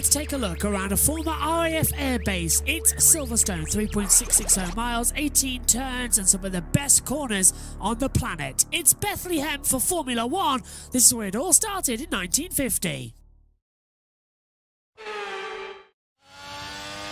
Let's take a look around a former RAF airbase. It's Silverstone, 3.660 miles, 18 turns, and some of the best corners on the planet. It's Bethlehem for Formula One. This is where it all started in 1950.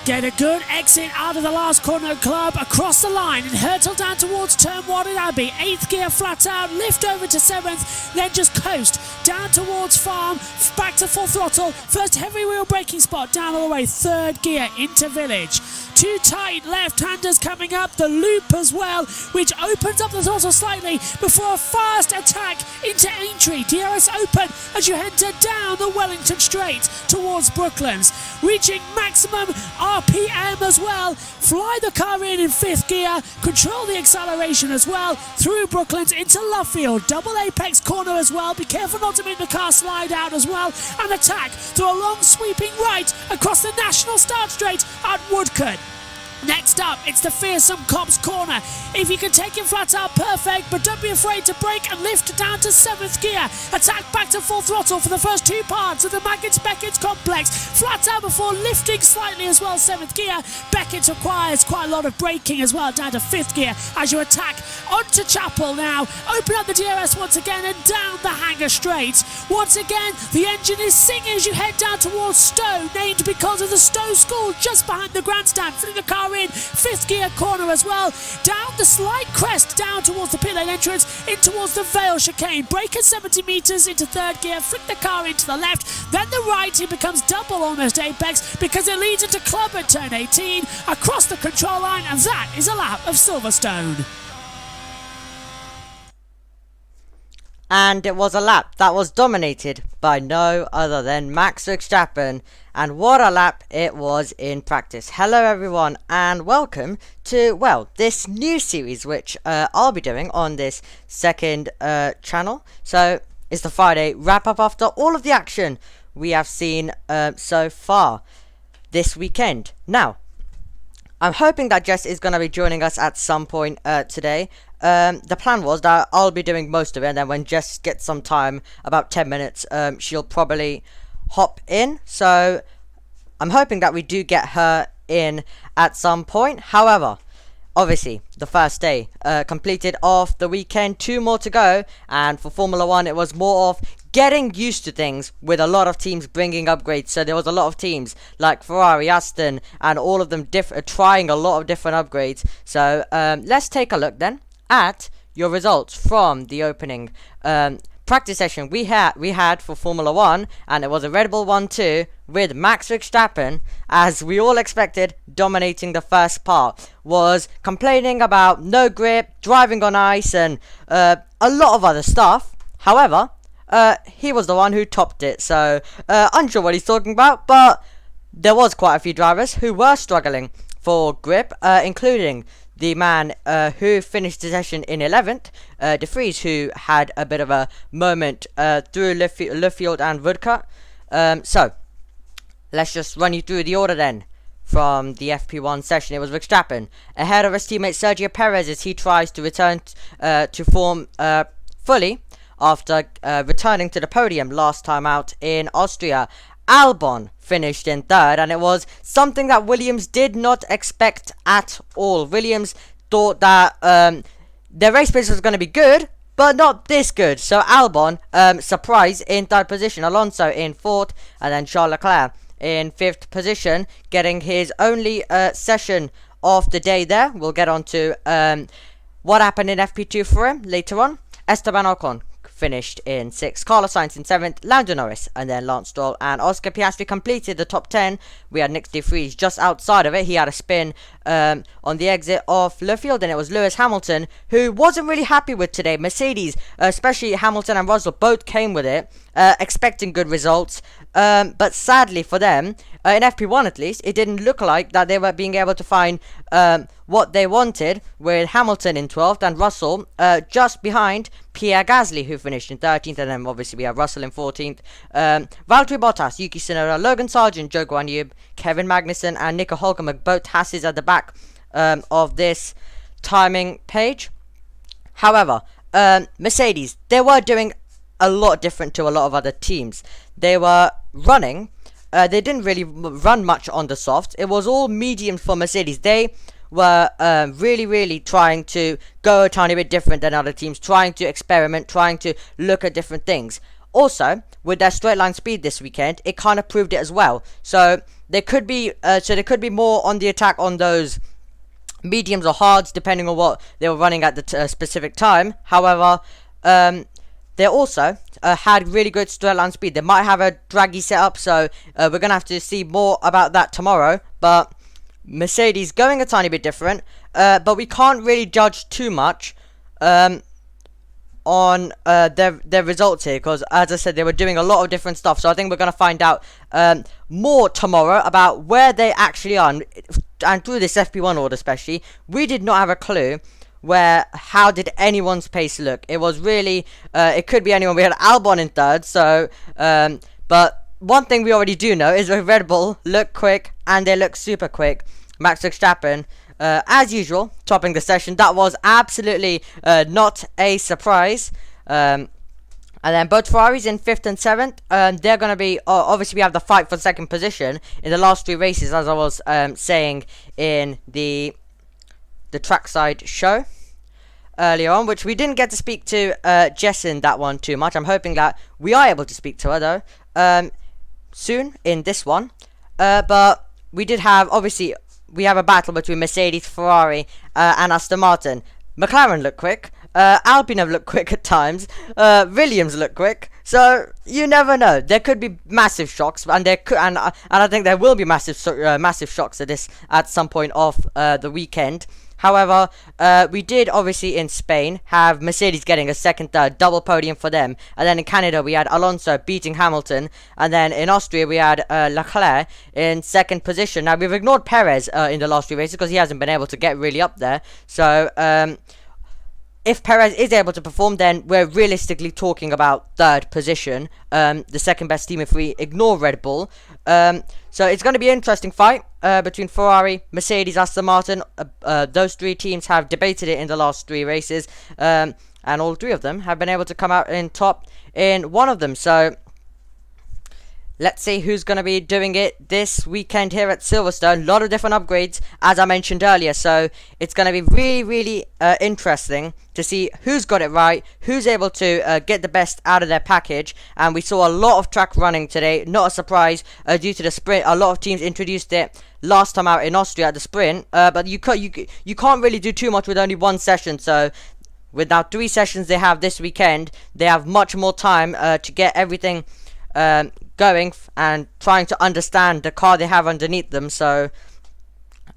Get a good exit out of the last corner club, across the line and hurtle down towards turn 1 at Abbey. 8th gear flat out, lift over to 7th, then just coast down towards farm, back to full throttle. First heavy wheel braking spot down all the way, 3rd gear into village. Too tight left-handers coming up, the loop as well, which opens up the throttle slightly before a fast attack into Aintree. DRS open as you enter down the Wellington Straight towards Brooklands, reaching maximum RPM as well. Fly the car in 5th gear, control the acceleration as well, through Brooklands into Lovefield. Double apex corner as well, be careful not to make the car slide out as well, and attack through a long sweeping right across the National Start Straight at Woodcote. Next up, it's the fearsome Cops corner. If you can take it flat out, perfect, but don't be afraid to brake and lift down to 7th gear. Attack back to full throttle for the first 2 parts of the Maggots-Beckett's complex. Flat out before lifting slightly as well, 7th gear. Beckett's requires quite a lot of braking as well, down to 5th gear as you attack onto Chapel now. Open up the DRS once again and down the Hanger Straight. Once again, the engine is singing as you head down towards Stowe, named because of the Stowe School just behind the grandstand. Flipping the car in 5th gear corner as well, down the slight crest down towards the pit lane entrance, in towards the Vale chicane, brake at 70 metres into 3rd gear, flick the car into the left, then the right. It becomes double almost apex because it leads into club at turn 18 across the control line, and that is a lap of Silverstone. And it was a lap that was dominated by no other than Max Verstappen, and what a lap it was in practice. Hello everyone and welcome to, well, this new series which I'll be doing on this second channel. So it's the Friday wrap up after all of the action we have seen so far this weekend. Now, I'm hoping that Jess is going to be joining us at some point today. The plan was that I'll be doing most of it, and then when Jess gets some time, about 10 minutes, she'll probably hop in. So I'm hoping that we do get her in at some point. However, obviously, the first day completed off the weekend, 2 more to go, and for Formula 1 it was more of getting used to things, with a lot of teams bringing upgrades. So there was a lot of teams like Ferrari, Aston, and all of them trying a lot of different upgrades. So let's take a look then at your results from the opening practice session we had for Formula 1, and it was a Red Bull 1-2 with Max Verstappen, as we all expected, dominating the first part. Was complaining about no grip, driving on ice, and a lot of other stuff. However, he was the one who topped it, so unsure what he's talking about, but there was quite a few drivers who were struggling for grip, including the man who finished the session in 11th, De Vries, who had a bit of a moment through Lovefield and Woodcote. So, let's just run you through the order then from the FP1 session. It was Verstappen ahead of his teammate Sergio Perez as he tries to return to form fully after returning to the podium last time out in Austria. Albon finished in 3rd, and it was something that Williams did not expect at all. Williams thought that their race pace was going to be good, but not this good. So Albon, surprise, in 3rd position. Alonso in 4th, and then Charles Leclerc in 5th position, getting his only session of the day there. We'll get on to what happened in FP2 for him later on. Esteban Ocon finished in 6th, Carlos Sainz in 7th, Lando Norris, and then Lance Stroll and Oscar Piastri completed the top 10. We had Nick De Vries just outside of it. He had a spin on the exit of Lovefield, and it was Lewis Hamilton who wasn't really happy with today. Mercedes, especially Hamilton and Russell, both came with it, expecting good results, but sadly for them, in FP1 at least, it didn't look like that they were being able to find what they wanted, with Hamilton in 12th and Russell just behind Pierre Gasly, who finished in 13th, and then obviously we have Russell in 14th. Valtteri Bottas, Yuki Tsunoda, Logan Sargent, Joe Guan Yu, Kevin Magnussen, and Nico Hülkenberg, both Hasses at the back of this timing page. However, Mercedes, they were doing a lot different to a lot of other teams. They were running they didn't really run much on the softs. It was all medium for Mercedes. They were really trying to go a tiny bit different than other teams, trying to experiment, trying to look at different things. Also, with their straight line speed this weekend, it kind of proved it as well. So they could be more on the attack on those mediums or hards, depending on what they were running at the specific time. However, they also had really good straight line speed. They might have a draggy setup, so we're going to have to see more about that tomorrow. But Mercedes going a tiny bit different, but we can't really judge too much on their results here, because as I said, they were doing a lot of different stuff. So I think we're going to find out more tomorrow about where they actually are, and through this FP1 order especially, we did not have a clue how did anyone's pace look. It was really it could be anyone. We had Albon in third, so but one thing we already do know is that Red Bull look quick, and they look super quick. Max Verstappen, as usual, topping the session. That was absolutely not a surprise. And then both Ferraris in 5th and 7th. They're going to be, obviously we have the fight for second position in the last 3 races, as I was saying in the trackside show earlier on, which we didn't get to speak to Jess in that one too much. I'm hoping that we are able to speak to her though soon in this one. But we did have, obviously, we have a battle between Mercedes, Ferrari, and Aston Martin. McLaren look quick. Alpine have looked quick at times. Williams look quick. So you never know. There could be massive shocks, and I think there will be massive shocks at some point of the weekend. However, we did obviously in Spain have Mercedes getting a second, third, double podium for them. And then in Canada, we had Alonso beating Hamilton. And then in Austria, we had Leclerc in second position. Now, we've ignored Perez in the last 3 races because he hasn't been able to get really up there. So, if Perez is able to perform, then we're realistically talking about third position, the second best team if we ignore Red Bull. So it's going to be an interesting fight between Ferrari, Mercedes, Aston Martin. Those 3 teams have debated it in the last 3 races, and all 3 of them have been able to come out in top in one of them. So let's see who's going to be doing it this weekend here at Silverstone. A lot of different upgrades, as I mentioned earlier. So it's going to be really interesting to see who's got it right, who's able to get the best out of their package. And we saw a lot of track running today. Not a surprise due to the sprint. A lot of teams introduced it last time out in Austria at the sprint. But you can't really do too much with only 1 session. So with now 3 sessions they have this weekend, they have much more time to get everything going and trying to understand the car they have underneath them. So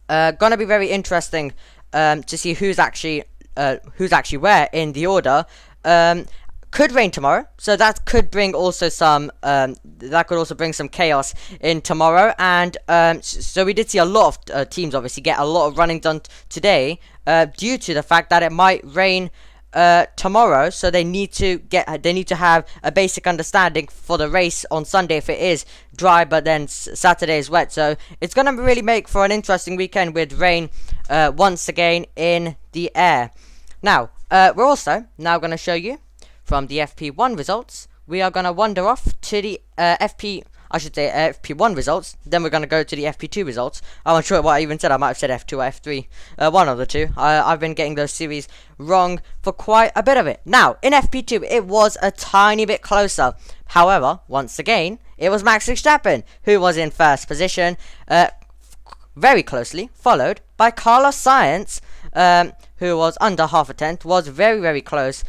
gonna be very interesting to see who's actually where in the order. Could rain tomorrow, so that could bring also some bring some chaos in tomorrow. And so we did see a lot of teams obviously get a lot of running done today due to the fact that it might rain tomorrow. So they need to have a basic understanding for the race on Sunday if it is dry, but then Saturday is wet. So it's gonna really make for an interesting weekend with rain once again in the air. Now we're also now going to show you from the FP1 results. We are going to wander off to the FP1 results. Then we're going to go to the FP2 results. I'm not sure what I even said. I might have said F2 or F3. One of the two. I've been getting those series wrong for quite a bit of it. Now, in FP2, it was a tiny bit closer. However, once again, it was Max Verstappen who was in first position, very closely followed by Carlos Sainz, who was under half a tenth, was very close.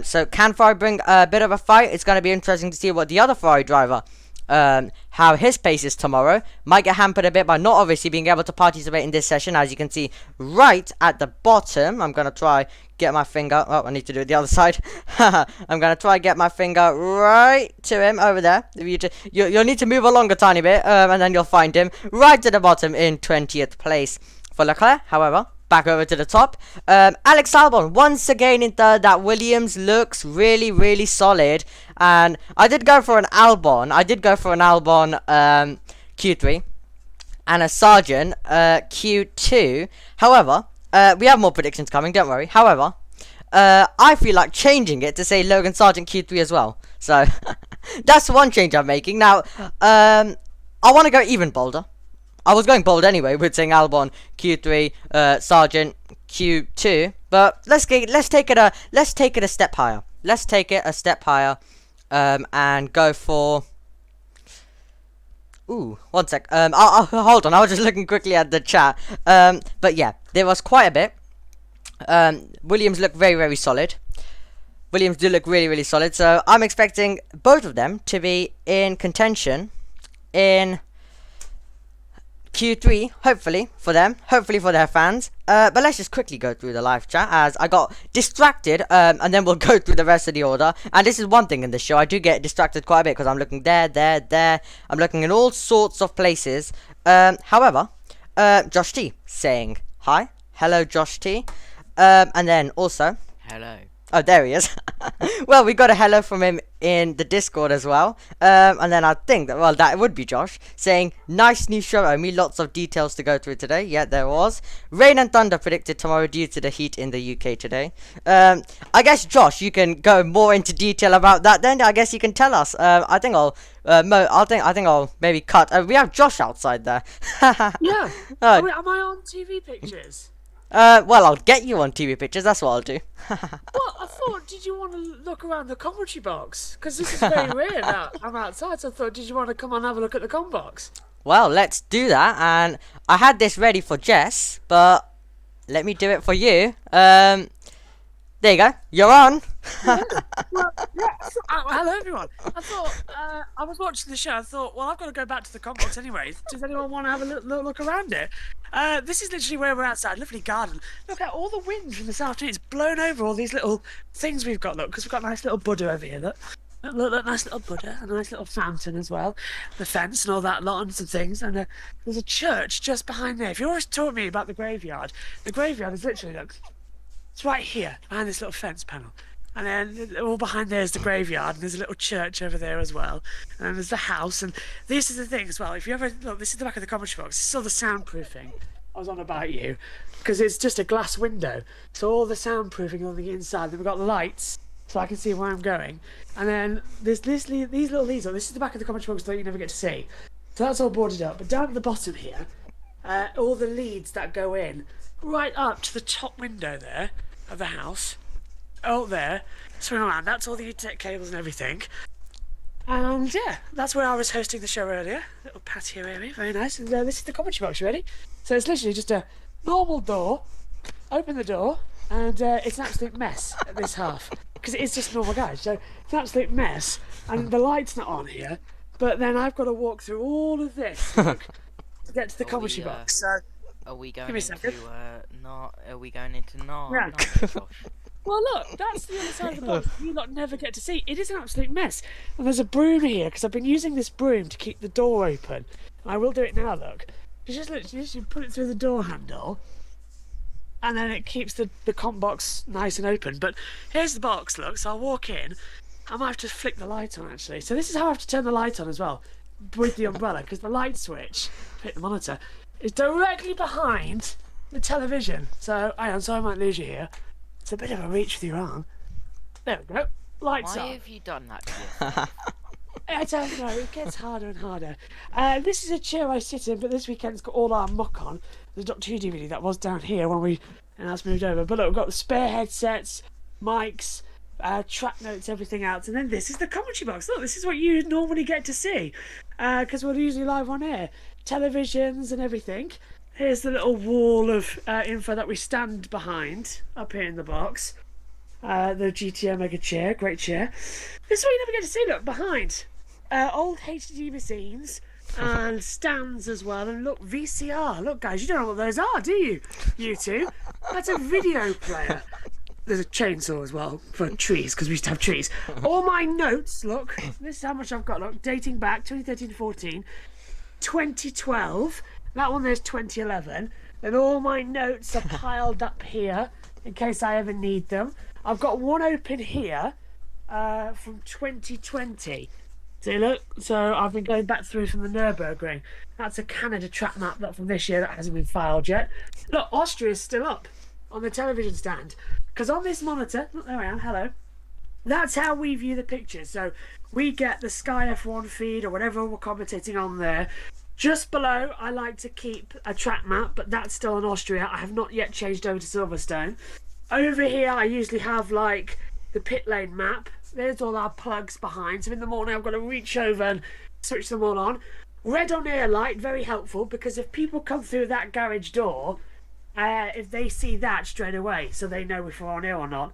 So can Ferrari bring a bit of a fight? It's going to be interesting to see what the other Ferrari driver, how his pace is tomorrow. Might get hampered a bit by not obviously being able to participate in this session, as you can see right at the bottom. I'm going to try get my finger, oh, I need to do it the other side. I'm going to try get my finger right to him over there. You'll need to move along a tiny bit, and then you'll find him right at the bottom in 20th place. For Leclerc, however, back over to the top. Alex Albon once again in third. That Williams looks really solid, and I did go for an Albon. Q3 and a Sargent Q2. However, we have more predictions coming. Don't worry. However, I feel like changing it to say Logan Sargent Q3 as well. So that's one change I'm making now. I want to go even bolder. I was going bold anyway with saying Albon Q3, Sargent Q2, but let's take it a step higher. Let's take it a step higher, and go for. Ooh, one sec. I'll hold on. I was just looking quickly at the chat. But yeah, there was quite a bit. Williams looked very, very solid. Williams do look really, really solid. So I'm expecting both of them to be in contention in Q3, hopefully for them, hopefully for their fans. But let's just quickly go through the live chat as I got distracted, and then we'll go through the rest of the order. And this is one thing in the show, I do get distracted quite a bit because I'm looking there. I'm looking in all sorts of places. However, Josh T saying hi. Hello, Josh T. And then also, hello. Oh, there he is. Well, we got a hello from him in the Discord as well. And then I think that, well, that would be Josh saying, nice new show, Omi. Lots of details to go through today. Yeah, there was. Rain and thunder predicted tomorrow due to the heat in the UK today. I guess, Josh, you can go more into detail about that then. I guess you can tell us. I think I'll maybe cut. We have Josh outside there. Yeah. Oh. Wait, am I on TV pictures? Well, I'll get you on TV pictures, that's what I'll do. Well, I thought, did you want to look around the commentary box? Because this is very rare that I'm outside, so I thought, did you want to come and have a look at the com box? Well, let's do that, and I had this ready for Jess, but let me do it for you. There you go, you're on. Well, yes. Hello, everyone. I thought, I was watching the show, I thought, well, I've got to go back to the com box anyway. Does anyone want to have a little look around it? This is literally where we're outside, lovely garden. Look at all the wind from this afternoon. It's blown over all these little things we've got, look, because we've got a nice little Buddha over here, look. Look, nice little Buddha, a nice little fountain as well. The fence and all that lot and some things. And there's a church just behind there. If you always taught me about the graveyard is literally, look, it's right here, behind this little fence panel. And then all behind there is the graveyard, and there's a little church over there as well. And there's the house, and this is the thing as well. If you ever look, this is the back of the commentary box. This is all the soundproofing I was on about you, because it's just a glass window, so all the soundproofing on the inside. Then we've got lights, so I can see where I'm going. And then there's these little leads. This is the back of the commentary box that you never get to see. So that's all boarded up. But down at the bottom here, all the leads that go in right up to the top window there of the house. Oh, there, swing around. That's all the Ethernet cables and everything. And yeah, that's where I was hosting the show earlier. Little patio area, very nice. And this is the commentary box. You ready? So it's literally just a normal door. Open the door, and it's an absolute mess at this half because it is just a normal garage. So it's an absolute mess, and the light's not on here. But then I've got to walk through all of this to get to the commentary box. So are we going into Yeah. Josh? Well, look, that's the other side of the box. You lot never get to see. It is an absolute mess. And there's a broom here, because I've been using this broom to keep the door open. And I will do it now, look. You just literally put it through the door handle, and then it keeps the comp box nice and open. But here's the box, look. So I'll walk in. I might have to flick the light on, actually. So this is how I have to turn the light on as well, with the umbrella, because the light switch, hit the monitor, is directly behind the television. So, so I might lose you here. It's a bit of a reach with your arm. There we go. Lights on. Why have you done that to yourself? I don't know. It gets harder and harder. This is a chair I sit in, but this weekend's got all our muck on. The Doctor Who DVD that was down here and that's moved over. But look, we've got the spare headsets, mics, track notes, everything else. And then this is the commentary box. Look, this is what you normally get to see, because we're usually live on air. Televisions and everything. Here's the little wall of info that we stand behind up here in the box. The GTO Mega chair, great chair. This is what you never get to see, look, behind. Old HD machines and stands as well. And look, VCR. Look, guys, you don't know what those are, do you? You two. That's a video player. There's a chainsaw as well for trees, because we used to have trees. All my notes, look, this is how much I've got, look, dating back 2013-14, 2012. That one there's 2011. Then all my notes are piled up here in case I ever need them. I've got one open here from 2020. See, look, so I've been going back through from the Nürburgring. That's a Canada track map that from this year that hasn't been filed yet. Look, Austria's still up on the television stand. Because on this monitor, look, there I am, hello. That's how we view the pictures. So we get the Sky F1 feed or whatever we're commentating on there. Just below, I like to keep a track map, but that's still in Austria. I have not yet changed over to Silverstone. Over here, I usually have like the pit lane map. There's all our plugs behind. So in the morning, I've got to reach over and switch them all on. Red on air light, very helpful, because if people come through that garage door, if they see that straight away, so they know if we're on air or not.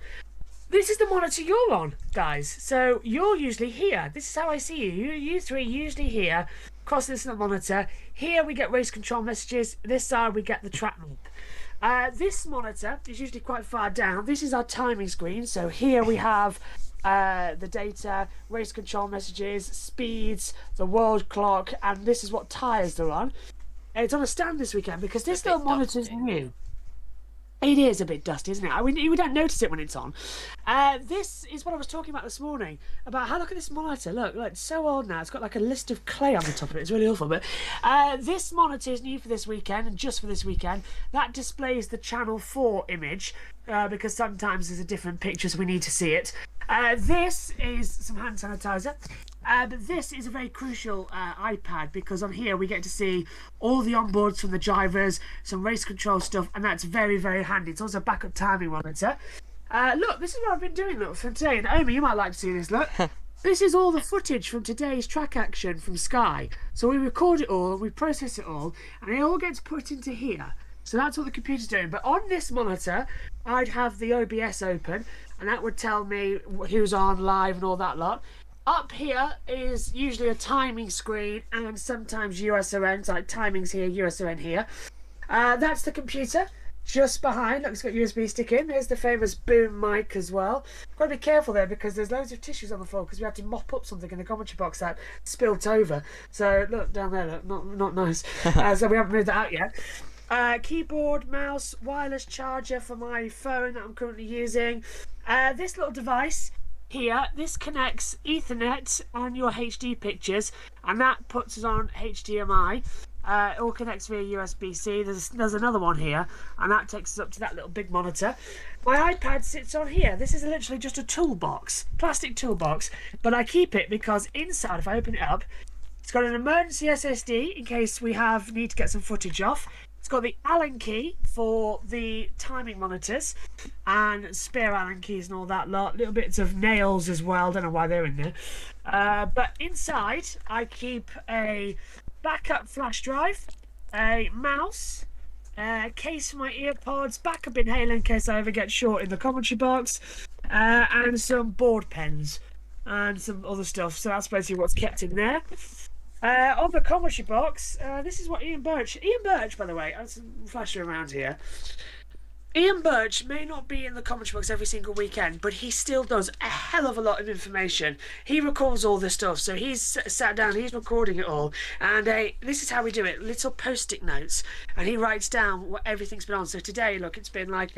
This is the monitor you're on, guys. So you're usually here. This is how I see you. You three usually here. Across this monitor. Here we get race control messages. This side we get the track map. This monitor is usually quite far down. This is our timing screen. So here we have the data, race control messages, speeds, the world clock, and this is what tyres they're on. And it's on a stand this weekend because this little monitor is new. It is a bit dusty, isn't it? We don't notice it when it's on. This is what I was talking about this morning, about how, look at this monitor. Look, it's so old now. It's got like a list of clay on the top of it. It's really awful. But this monitor is new for this weekend, and just for this weekend. That displays the Channel 4 image, because sometimes there's a different picture, so we need to see it. This is some hand sanitizer. But this is a very crucial iPad, because on here we get to see all the onboards from the drivers, some race control stuff, and that's very, very handy. It's also a backup timing monitor. Look, this is what I've been doing, look, for today. And Naomi, you might like to see this, look. This is all the footage from today's track action from Sky. So we record it all, we process it all, and it all gets put into here. So that's what the computer's doing. But on this monitor, I'd have the OBS open, and that would tell me who's on live and all that lot. Up here is usually a timing screen and sometimes USON, like timings here, USON here. That's the computer just behind. Look, it's got USB stick in. There's the famous boom mic as well. Got to be careful there because there's loads of tissues on the floor because we had to mop up something in the commentary box that spilt over. So look down there, look, not nice. So we haven't moved that out yet. Keyboard, mouse, wireless charger for my phone that I'm currently using. This little device here, this connects Ethernet and your HD pictures, and that puts us on HDMI. It all connects via USB-C. There's another one here, and that takes us up to that little big monitor. My iPad sits on here. This is literally just a toolbox, plastic toolbox, but I keep it because inside, if I open it up, it's got an emergency SSD in case we need to get some footage off. It's got the Allen key for the timing monitors and spare Allen keys and all that lot. Little bits of nails as well. Don't know why they're in there. But inside, I keep a backup flash drive, a mouse, a case for my earpods, backup inhaler in case I ever get short in the commentary box, and some board pens and some other stuff. So that's basically what's kept in there. On the commentary box, this is what Ian Birch, by the way, I'm flashing around here. Ian Birch may not be in the commentary box every single weekend, but he still does a hell of a lot of information. He records all this stuff, so he's sat down, he's recording it all, and this is how we do it, little post-it notes, and he writes down what everything's been on. So today, look, it's been like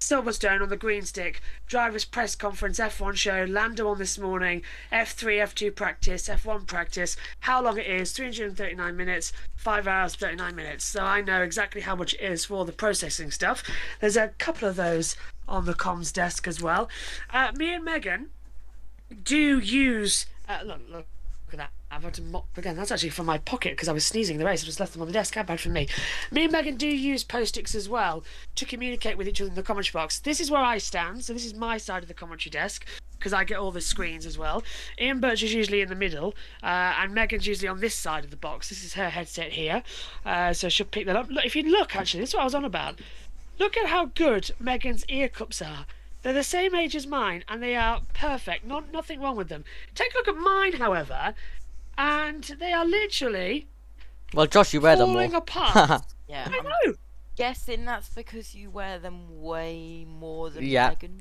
Silverstone on the green stick, drivers press conference, F1 show, Lando on this morning, F3, F2 practice, F1 practice, how long it is, 339 minutes, 5 hours, 39 minutes. So I know exactly how much it is for all the processing stuff. There's a couple of those on the comms desk as well. Me and Megan do use... look at that. I've had to mop again. That's actually from my pocket because I was sneezing in the race. I just left them on the desk. How bad for me. Me and Megan do use post-its as well to communicate with each other in the commentary box. This is where I stand. So this is my side of the commentary desk because I get all the screens as well. Ian Birch is usually in the middle and Megan's usually on this side of the box. This is her headset here. So she'll pick that up. Look, if you look, actually, this is what I was on about. Look at how good Megan's ear cups are. They're the same age as mine, and they are perfect. Nothing wrong with them. Take a look at mine, however, and they are literally... Well, Josh, you wear them more. Falling apart. Yeah, I I'm know. guessing that's because you wear them way more than Yeah. Megan.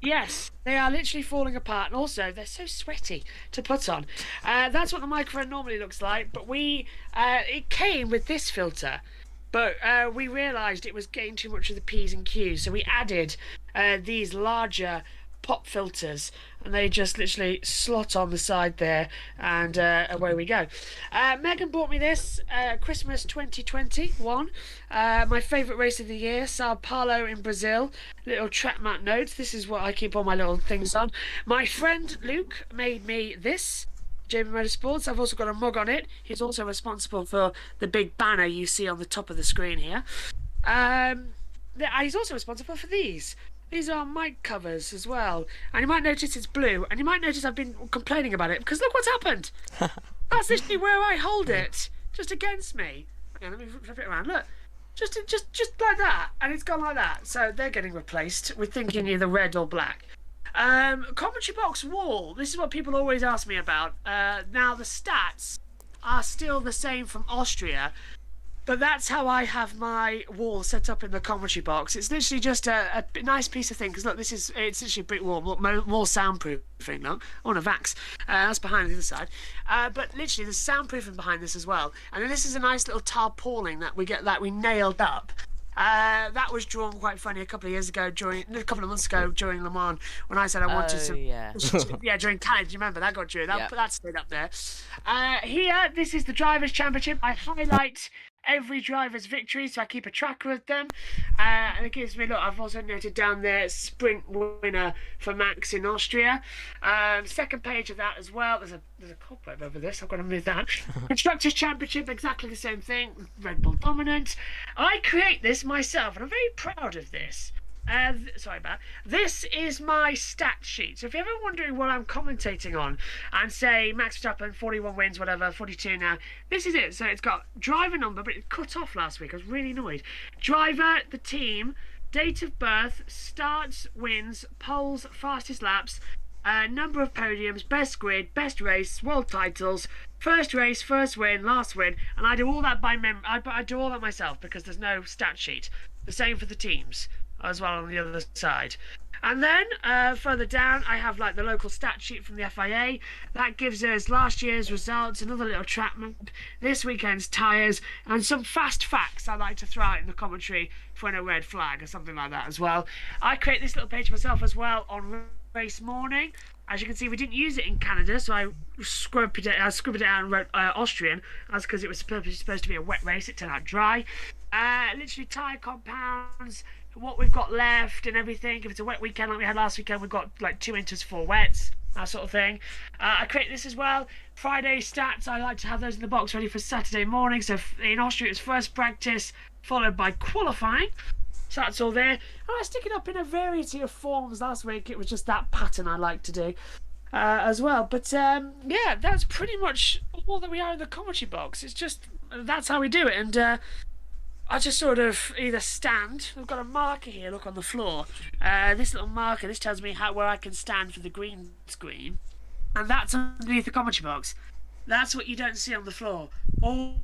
Yes, they are literally falling apart, and also they're so sweaty to put on. That's what the microphone normally looks like, but it came with this filter. But we realised it was getting too much of the P's and Q's, so we added these larger pop filters, and they just literally slot on the side there, and away we go. Megan bought me this Christmas 2021, my favourite race of the year, Sao Paulo in Brazil. Little track map notes. This is what I keep all my little things on. My friend Luke made me this. JB Motorsports. I've also got a mug on it. He's also responsible for the big banner you see on the top of the screen here. He's also responsible for these. These are mic covers as well. And you might notice it's blue. And you might notice I've been complaining about it because look what's happened. That's literally where I hold it, just against me. Okay, let me flip it around. Look, just like that, and it's gone like that. So they're getting replaced with thinking either red or black. Commentary box wall. This is what people always ask me about. Now the stats are still the same from Austria, but that's how I have my wall set up in the commentary box. It's literally just a nice piece of thing. Because look, it's literally a brick wall, more soundproofing. Look, I want a Vax. That's behind the other side. But literally, there's soundproofing behind this as well. And then this is a nice little tarpaulin that we nailed up. That was drawn quite funny a couple of months ago during Le Mans when I said I wanted some. Yeah, during Canada. Do you remember that got drew? That stayed up there. Here, this is the Drivers' Championship. I highlight every driver's victory, so I keep a tracker of them. And it gives me, look, I've also noted down there sprint winner for Max in Austria. Second page of that as well. There's a cobweb over this. I've got to move that. Constructors' Championship, exactly the same thing. Red Bull dominant. I create this myself, and I'm very proud of this. Sorry about that. This is my stat sheet. So if you're ever wondering what I'm commentating on and say Max Verstappen 41 wins, whatever, 42 now, this is it. So it's got driver number, but it cut off last week. I was really annoyed. Driver, the team, date of birth, starts, wins, poles, fastest laps, number of podiums, best grid, best race, world titles, first race, first win, last win, and I do all that by memory. I do all that myself because there's no stat sheet. The same for the teams as well on the other side. And then further down I have like the local stat sheet from the FIA that gives us last year's results, another little track map, this weekend's tyres, and some fast facts I like to throw out in the commentary for a red flag or something like that as well. I create this little page myself as well on race morning. As you can see, we didn't use it in Canada, so I scribbled it out and wrote Austrian. That's because it was supposed to be a wet race. It turned out dry. Literally tyre compounds, what we've got left and everything. If it's a wet weekend like we had last weekend, we've got like 2 inches for wets, that sort of thing. I create this as well. Friday stats, I like to have those in the box ready for Saturday morning. So in Austria, it's first practice followed by qualifying. So that's all there. And I stick it up in a variety of forms. Last week it was just that pattern I like to do as well. But yeah, that's pretty much all that we are in the commentary box. It's just, that's how we do it. And I just sort of either stand. I've got a marker here, look, on the floor. This little marker, this tells me where I can stand for the green screen. And that's underneath the commentary box. That's what you don't see on the floor. All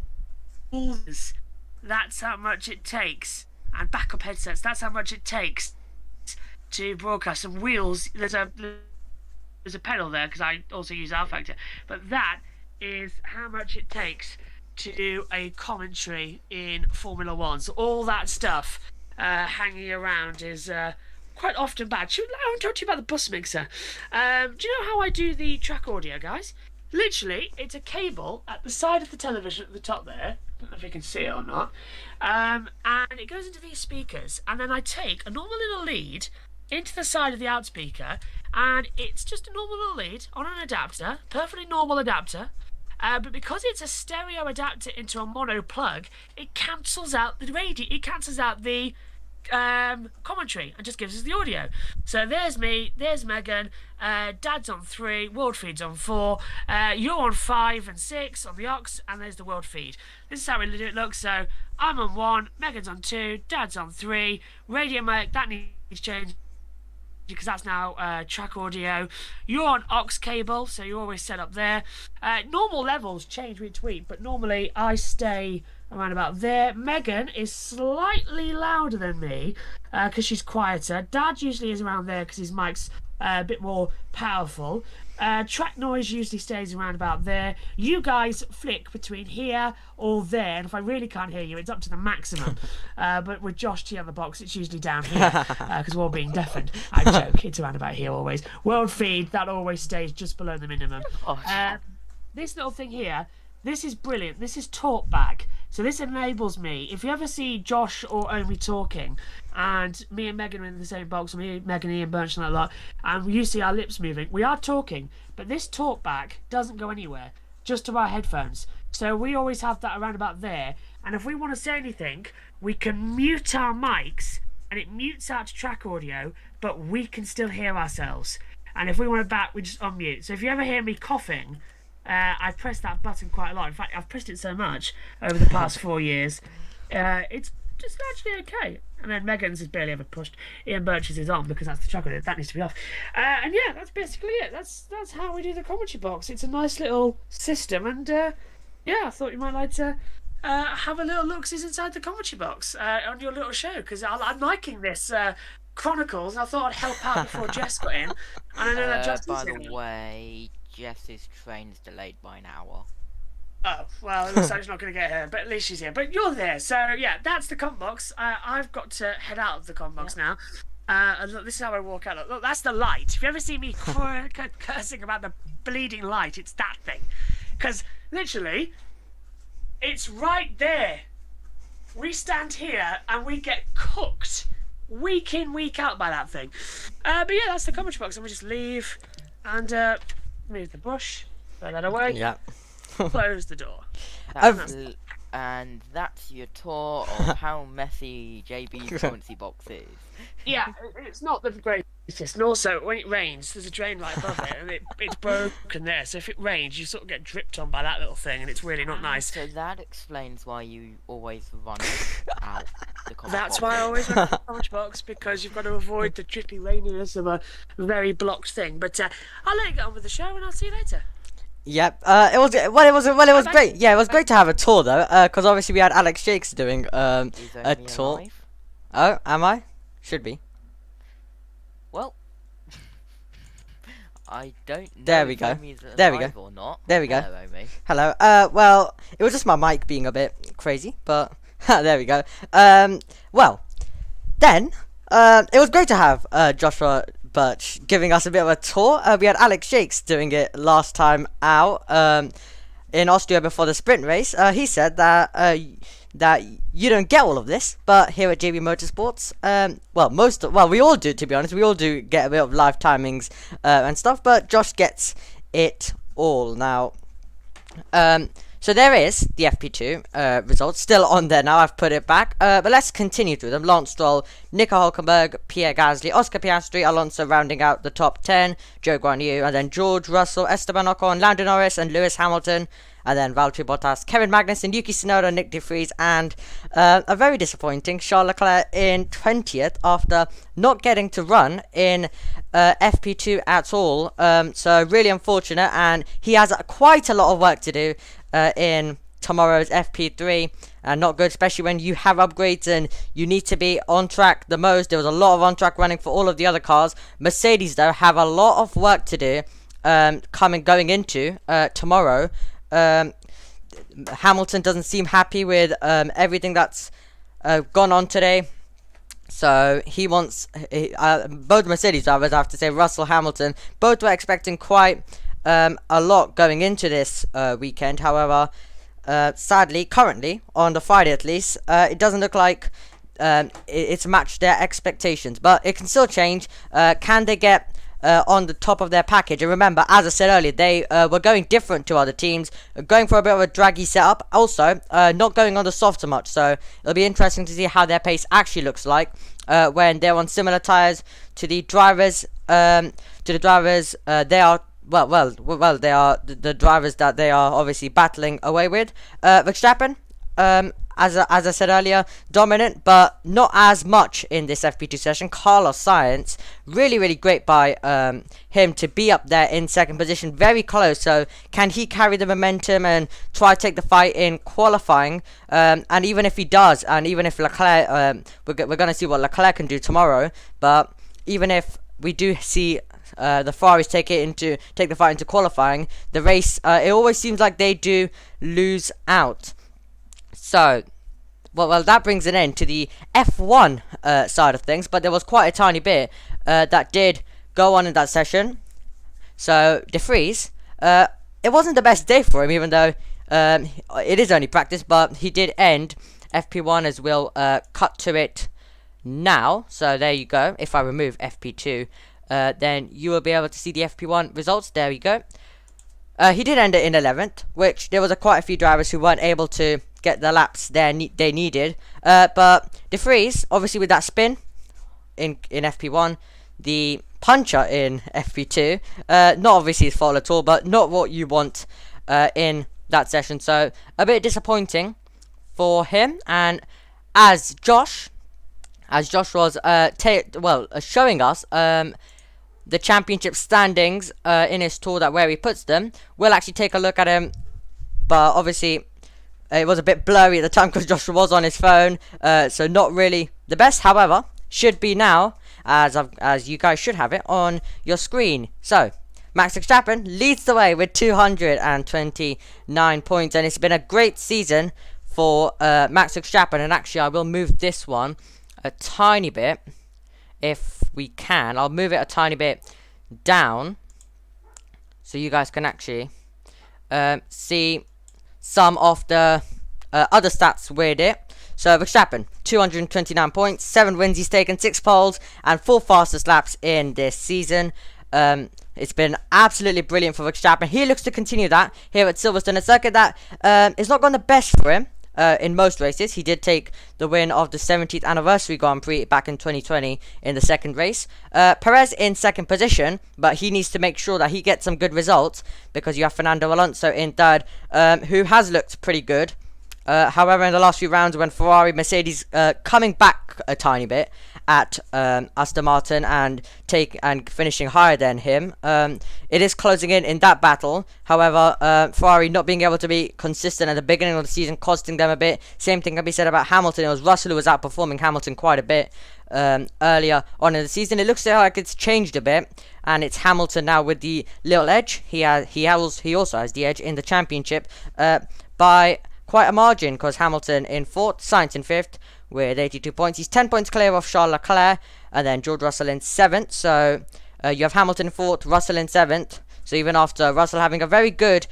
this, that's how much it takes. And backup headsets, that's how much it takes to broadcast. Some wheels, there's a pedal there because I also use R Factor. But that is how much it takes to do a commentary in Formula One. So all that stuff hanging around is quite often bad. I want to talk to you about the bus mixer. Do you know how I do the track audio, guys? Literally, it's a cable at the side of the television at the top there. I don't know if you can see it or not. And it goes into these speakers, and then I take a normal little lead into the side of the outspeaker, and it's just a normal little lead on an adapter, perfectly normal adapter. But because it's a stereo adapter into a mono plug, it cancels out the radio. It cancels out the commentary and just gives us the audio. So there's me, there's Megan, Dad's on 3, world feed's on 4, you're on 5 and 6 on the aux, and there's the world feed. This is how it looks. So I'm on 1, Megan's on 2, Dad's on 3, radio mic, that needs change because that's now track audio. You're on aux cable, so you're always set up there. Normal levels change each week, but normally I stay around about there. Megan is slightly louder than me because she's quieter. Dad usually is around there because his mic's a bit more powerful. Track noise usually stays around about there. You guys flick between here or there, and if I really can't hear you, it's up to the maximum. But with Josh T on the box, it's usually down here because we're all being deafened. I joke, it's around about here always. World feed, that always stays just below the minimum. This little thing here, this is brilliant. This is talkback. So this enables me, if you ever see Josh or Omi talking, and me and Megan are in the same box, me, Megan, Ian, Bunch, and that lot, and you see our lips moving, we are talking, but this talkback doesn't go anywhere, just to our headphones. So we always have that around about there, and if we want to say anything, we can mute our mics, and it mutes out to track audio, but we can still hear ourselves. And if we want to back, we just unmute. So if you ever hear me coughing, I press that button quite a lot. In fact, I've pressed it so much over the past 4 years. It's just actually okay. And then Megan's has barely ever pushed. Ian Birch's is on because that's the track audio. That needs to be off. And yeah, that's basically it. That's how we do the commentary box. It's a nice little system. And yeah, I thought you might like to have a little look-see inside the commentary box on your little show, because I'm liking this Chronicles, and I thought I'd help out before Jess got in. And I know that Jess by the way, Jess's train is delayed by an hour. Oh, well, it looks like she's not going to get here, but at least she's here. But you're there, so yeah, that's the comment box. I've got to head out of the comment box now. And look, this is how I walk out. Look, that's the light. If you ever see me cursing about the bleeding light, it's that thing. Because, literally, it's right there. We stand here and we get cooked week in, week out by that thing. But yeah, that's the commentary box. And we just leave and move the bush, throw that away, close the door. And that's your tour of how messy JB's commentary box is. Yeah, it's not the greatest. And also, when it rains, there's a drain right above it, and it's broken there. So if it rains, you sort of get dripped on by that little thing, and it's really not nice. So that explains why you always run out the comment That's box. why I always run out the comment box, because you've got to avoid the drippy raininess of a very blocked thing. But I'll let you get on with the show, and I'll see you later. Yep. It was great. Yeah, it was great to have a tour though, because obviously we had Alex Jakes doing a tour. Alive? Oh, am I? Should be. Well, I don't know. There we if go. Omi's There we alive go. Or not. There we go. Hello, Omi. Hello. Well, it was just my mic being a bit crazy, but there we go. Well, then, it was great to have Joshua Birch giving us a bit of a tour. We had Alex Jakes doing it last time out in Austria before the sprint race. He said that you don't get all of this, but here at JB Motorsports, we all do, to be honest. We all do get a bit of live timings and stuff, but Josh gets it all now. So there is the FP2 results still on there now. I've put it back, but let's continue through them. Lance Stroll, Nico Hulkenberg, Pierre Gasly, Oscar Piastri, Alonso rounding out the top 10, Joe Guan Yu, and then George Russell, Esteban Ocon, Lando Norris, and Lewis Hamilton. And then Valtteri Bottas, Kevin Magnussen, Yuki Tsunoda, Nick De Vries, and a very disappointing Charles Leclerc in 20th after not getting to run in FP2 at all. So really unfortunate, and he has quite a lot of work to do in tomorrow's FP3. And not good, especially when you have upgrades and you need to be on track the most. There was a lot of on track running for all of the other cars. Mercedes, though, have a lot of work to do going into tomorrow. Hamilton doesn't seem happy with everything that's gone on today, so he wants both Mercedes drivers, I have to say, Russell, Hamilton, both were expecting quite a lot going into this weekend. However, sadly, currently on the Friday at least, it doesn't look like it's matched their expectations, but it can still change. Can they get on the top of their package? And remember, as I said earlier, they were going different to other teams, going for a bit of a draggy setup, also not going on the soft so much, so it'll be interesting to see how their pace actually looks like when they're on similar tyres to the drivers. They are they are the drivers that they are obviously battling away with. Verstappen, as I said earlier, dominant, but not as much in this FP2 session. Carlos Sainz, really great by him to be up there in second position, very close. So can he carry the momentum and try to take the fight in qualifying? And even if he does, and even if Leclerc, we're going to see what Leclerc can do tomorrow, but even if we do see the Ferraris take the fight into qualifying, the race, it always seems like they do lose out. So, well, that brings an end to the F1 side of things, but there was quite a tiny bit that did go on in that session. So, De Vries, it wasn't the best day for him, even though It is only practice, but he did end FP1, as we'll cut to it now. So there you go. If I remove FP2, then you will be able to see the FP1 results. There you go. He did end it in 11th, which there was quite a few drivers who weren't able to get the laps they needed. But De Vries, obviously with that spin in FP1, the puncher in FP2, not obviously his fault at all, but not what you want in that session. So a bit disappointing for him. And as Josh was showing us the championship standings in his tour, that where he puts them, we'll actually take a look at him. But obviously it was a bit blurry at the time because Joshua was on his phone, so not really the best. However, should be now, as you guys should have it on your screen. So Max Verstappen leads the way with 229 points, and it's been a great season for Max Verstappen. And actually, I will move this one a tiny bit if we can. I'll move it a tiny bit down so you guys can actually see some of the other stats with it. So Verstappen, 229 points, 7 wins he's taken, 6 poles, and 4 fastest laps in this season. It's been absolutely brilliant for Verstappen. He looks to continue that here at Silverstone, a circuit that is not gone the best for him in most races. He did take the win of the 70th anniversary Grand Prix back in 2020 in the second race. Perez in second position, but he needs to make sure that he gets some good results, because you have Fernando Alonso in third, who has looked pretty good. However, in the last few rounds, when Ferrari, Mercedes coming back a tiny bit at Aston Martin and finishing higher than him, it is closing in that battle. However, Ferrari not being able to be consistent at the beginning of the season, costing them a bit. Same thing can be said about Hamilton. It was Russell who was outperforming Hamilton quite a bit earlier on in the season. It looks like it's changed a bit, and it's Hamilton now with the little edge. He also has the edge in the championship by quite a margin, because Hamilton in 4th, Sainz in 5th with 82 points. He's 10 points clear of Charles Leclerc, and then George Russell in 7th. So you have Hamilton in 4th, Russell in 7th. So even after Russell having a very good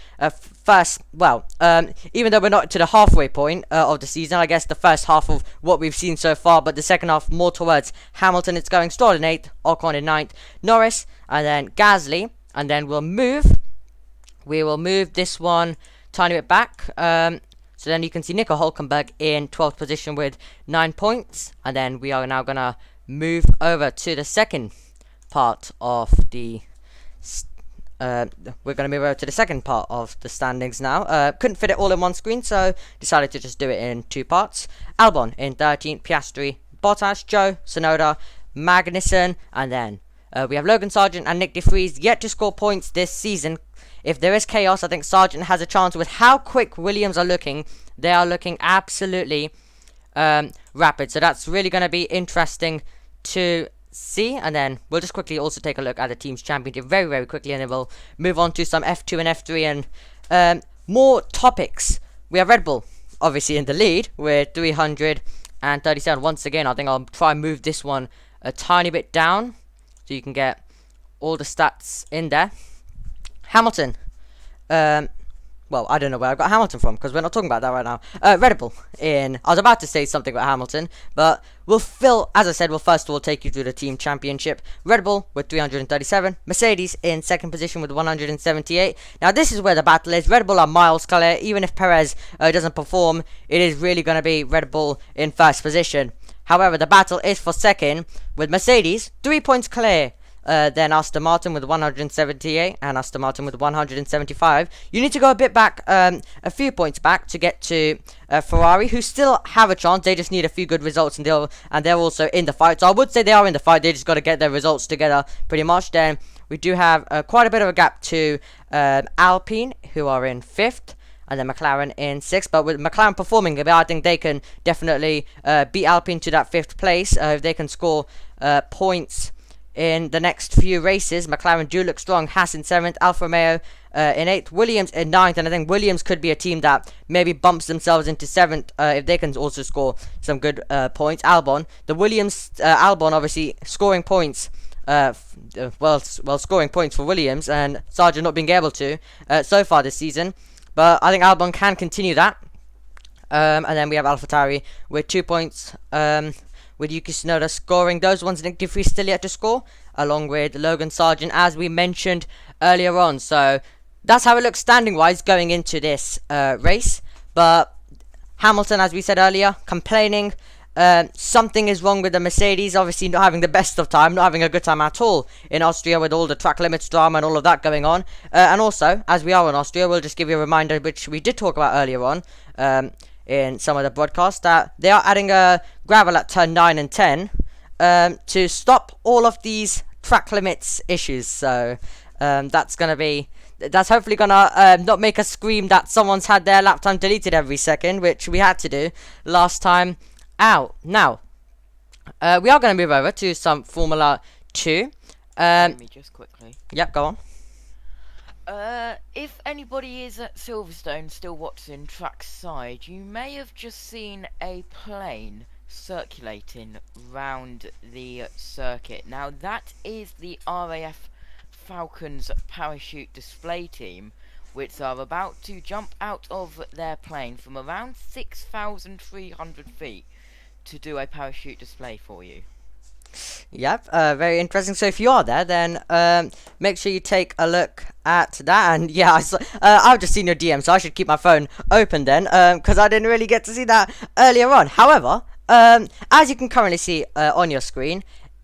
first, even though we're not to the halfway point of the season, I guess the first half of what we've seen so far, but the second half more towards Hamilton. It's going Stroll in 8th, Ocon in 9th, Norris, and then Gasly. And then we will move this one tiny bit back. So then you can see Nico Hulkenberg in 12th position with 9 points. And then we are now going to move over to the second part of the standings now. Couldn't fit it all in one screen, so decided to just do it in 2 parts. Albon in 13th, Piastri, Bottas, Joe, Tsunoda, Magnussen, and then we have Logan Sargent and Nick De Vries yet to score points this season. If there is chaos, I think Sargent has a chance. With how quick Williams are looking, they are looking absolutely rapid. So that's really going to be interesting to see. And then we'll just quickly also take a look at the team's championship very, very quickly. And then we'll move on to some F2 and F3 and more topics. We have Red Bull, obviously, in the lead with 337. Once again, I think I'll try and move this one a tiny bit down so you can get all the stats in there. Hamilton, well, I don't know where I got Hamilton from, because we're not talking about that right now. Red Bull I was about to say something about Hamilton, but we'll first of all take you through the team championship. Red Bull with 337, Mercedes in second position with 178. Now this is where the battle is. Red Bull are miles clear. Even if Perez doesn't perform, it is really going to be Red Bull in first position. However, the battle is for second, with Mercedes 3 points clear. Then Aston Martin with 178 and Aston Martin with 175. You need to go a bit back, a few points back to get to Ferrari, who still have a chance. They just need a few good results, and they're also in the fight. So I would say they are in the fight. They just got to get their results together pretty much. Then we do have quite a bit of a gap to Alpine, who are in 5th. And then McLaren in 6th. But with McLaren performing a bit, I think they can definitely beat Alpine to that 5th place. If they can score points in the next few races. McLaren do look strong. Haas in 7th, Alfa Romeo in 8th, Williams in 9th, and I think Williams could be a team that maybe bumps themselves into 7th if they can also score some good points. Albon, the Williams, Albon obviously scoring points, scoring points for Williams, and Sargent not being able to so far this season. but I think Albon can continue that. And then we have AlphaTauri with 2 points, with Yuki Tsunoda scoring those ones. Nick De Vries still yet to score, along with Logan Sargent, as we mentioned earlier on. So that's how it looks standing wise going into this race. But Hamilton, as we said earlier, complaining. Something is wrong with the Mercedes, obviously not having the best of time, not having a good time at all in Austria with all the track limits drama and all of that going on. And also, as we are in Austria, we'll just give you a reminder, which we did talk about earlier on in some of the broadcasts, that they are adding a gravel at turn 9 and 10 to stop all of these track limits issues. So that's hopefully gonna not make us scream that someone's had their lap time deleted every second, which we had to do last time out. Now, we are going to move over to some Formula 2. Let me just quickly. Yep, go on. If anybody is at Silverstone still watching trackside, you may have just seen a plane circulating round the circuit. Now, that is the RAF Falcons parachute display team, which are about to jump out of their plane from around 6,300 feet to do a parachute display for you. Yep, very interesting. So if you are there, then make sure you take a look at that. And yeah, I've just seen your DM, so I should keep my phone open then, because I didn't really get to see that earlier on. However, as you can currently see on your screen,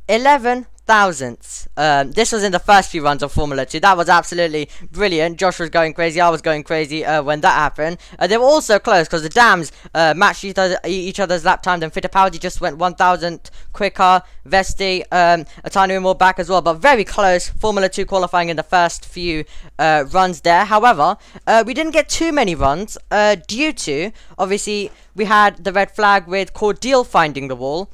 11 thousandths. This was in the first few runs of Formula 2. That was absolutely brilliant. Josh was going crazy. I was going crazy when that happened. They were also close because the dams matched each other's lap time. Then Fittipaldi just went 1,000 quicker. Vesti a tiny bit more back as well, but very close. Formula 2 qualifying in the first few runs there. However, we didn't get too many runs due to, obviously, we had the red flag with Cordial finding the wall.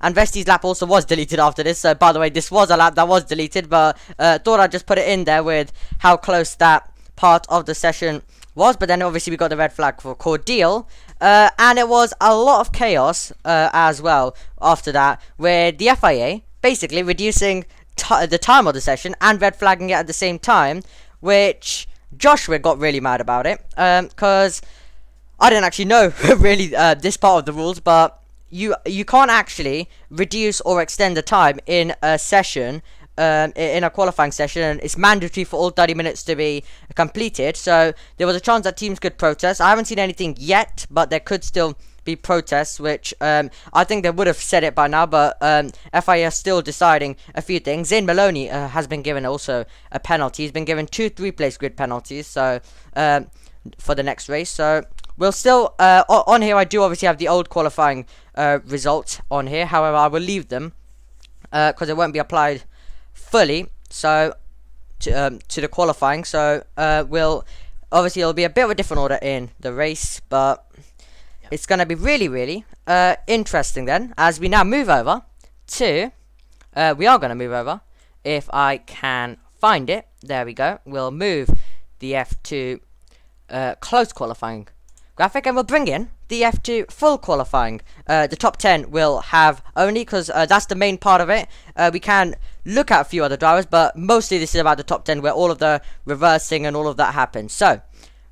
And Vesti's lap also was deleted after this. So, by the way, this was a lap that was deleted, but thought I'd just put it in there with how close that part of the session was. But then, obviously, we got the red flag for Cordial. And it was a lot of chaos as well after that, with the FIA basically reducing the time of the session and red flagging it at the same time, which Joshua got really mad about it. Because I didn't actually know really this part of the rules, but you can't actually reduce or extend the time in a session, in a qualifying session, and it's mandatory for all 30 minutes to be completed. So there was a chance that teams could protest. I haven't seen anything yet, but there could still be protests, which I think they would have said it by now, but FIA is still deciding a few things. Zayn Maloney has been given also a penalty. He's been given 2 3-place grid penalties, so for the next race. So we'll still on here I do obviously have the old qualifying results on here. However, I will leave them because it won't be applied fully so to the qualifying. So we'll obviously, it'll be a bit of a different order in the race, but it's going to be really interesting then, as we now move over to we are going to move over, if I can find it, there we go, we'll move the F2 close qualifying graphic, and we'll bring in the F2 full qualifying. The top 10 will have only, because that's the main part of it. We can look at a few other drivers, but mostly this is about the top 10, where all of the reversing and all of that happens. So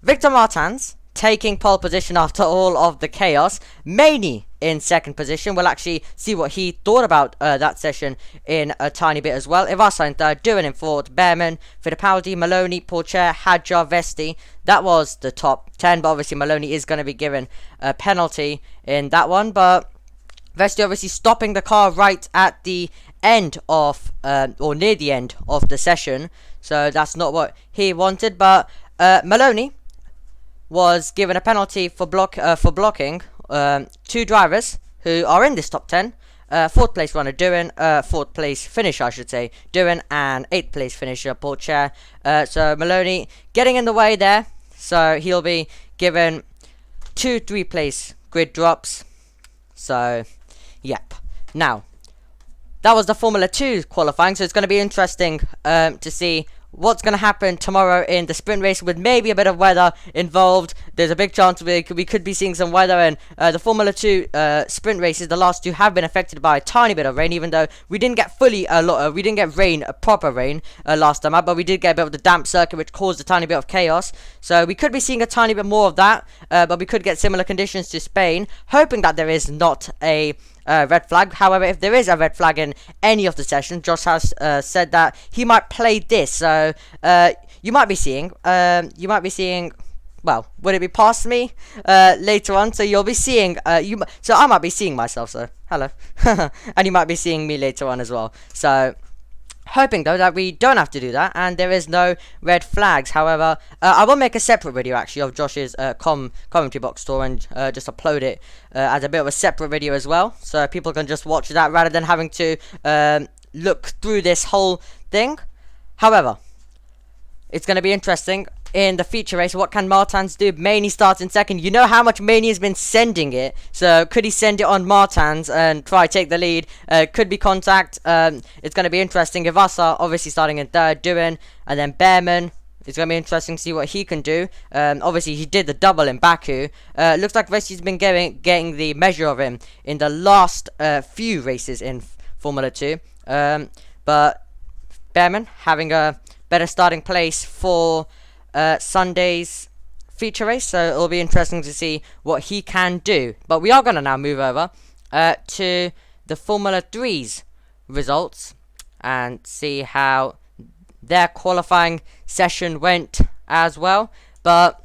Victor Martins taking pole position after all of the chaos. Maney in second position. We'll actually see what he thought about that session in a tiny bit as well. Ivasa in third, Doohan in fourth, Behrman, Fittipaldi, Maloney, Pourchaire, Hadjar, Vesti. That was the top 10, but obviously Maloney is going to be given a penalty in that one. But Vesti obviously stopping the car right at the end of, or near the end of the session. So that's not what he wanted, but Maloney was given a penalty for blocking 2 drivers who are in this top 10. 4th place runner Doohan, 4th place finisher I should say Doohan, and 8th place finisher Pourchaire. So Maloney getting in the way there, so he'll be given 2 3-place grid drops. So yep. Now that was the Formula 2 qualifying, so it's going to be interesting to see what's going to happen tomorrow in the sprint race with maybe a bit of weather involved. There's a big chance we could be seeing some weather, and the Formula 2 sprint races, the last two, have been affected by a tiny bit of rain, even though we didn't get we didn't get rain, proper rain last time out, but we did get a bit of the damp circuit, which caused a tiny bit of chaos. So we could be seeing a tiny bit more of that, but we could get similar conditions to Spain, hoping that there is not a red flag. However, if there is a red flag in any of the sessions, Josh has said that he might play this. So you might be seeing, well, would it be past me later on? So you'll be seeing, so I might be seeing myself. So hello, and you might be seeing me later on as well. So hoping though that we don't have to do that and there is no red flags. However, I will make a separate video actually of Josh's commentary box tour and just upload it as a bit of a separate video as well, so people can just watch that rather than having to look through this whole thing. However, it's going to be interesting in the feature race. What can Martins do? Maney starts in second. You know how much Maney has been sending it, so could he send it on Martins and try to take the lead? Could be contact. It's going to be interesting. Ivasa obviously starting in third, Duran, and then Behrman. It's going to be interesting to see what he can do. Obviously he did the double in Baku. Looks like Vesi's been getting the measure of him in the last few races in Formula 2, but Behrman having a better starting place for Sunday's feature race, so it'll be interesting to see what he can do. But we are going to now move over to the Formula 3's results and see how their qualifying session went as well. But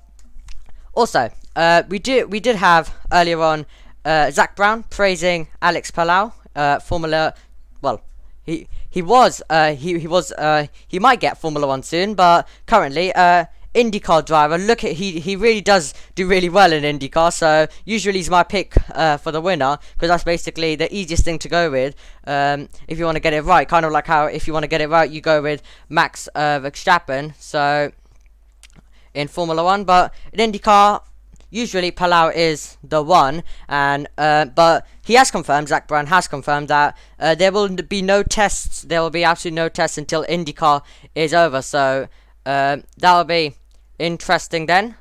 also we did have earlier on Zach Brown praising Alex Palau, Formula, well, he might get Formula 1 soon, but currently IndyCar driver. Look at he really does do really well in IndyCar, so usually he's my pick for the winner, because that's basically the easiest thing to go with if you want to get it right. Kind of like how if you want to get it right you go with Max Verstappen, so in Formula 1, but in IndyCar usually Palau is the one, and but he has confirmed, Zach Brown has confirmed that there will be no tests. There will be absolutely no tests until IndyCar is over. So that will be interesting then.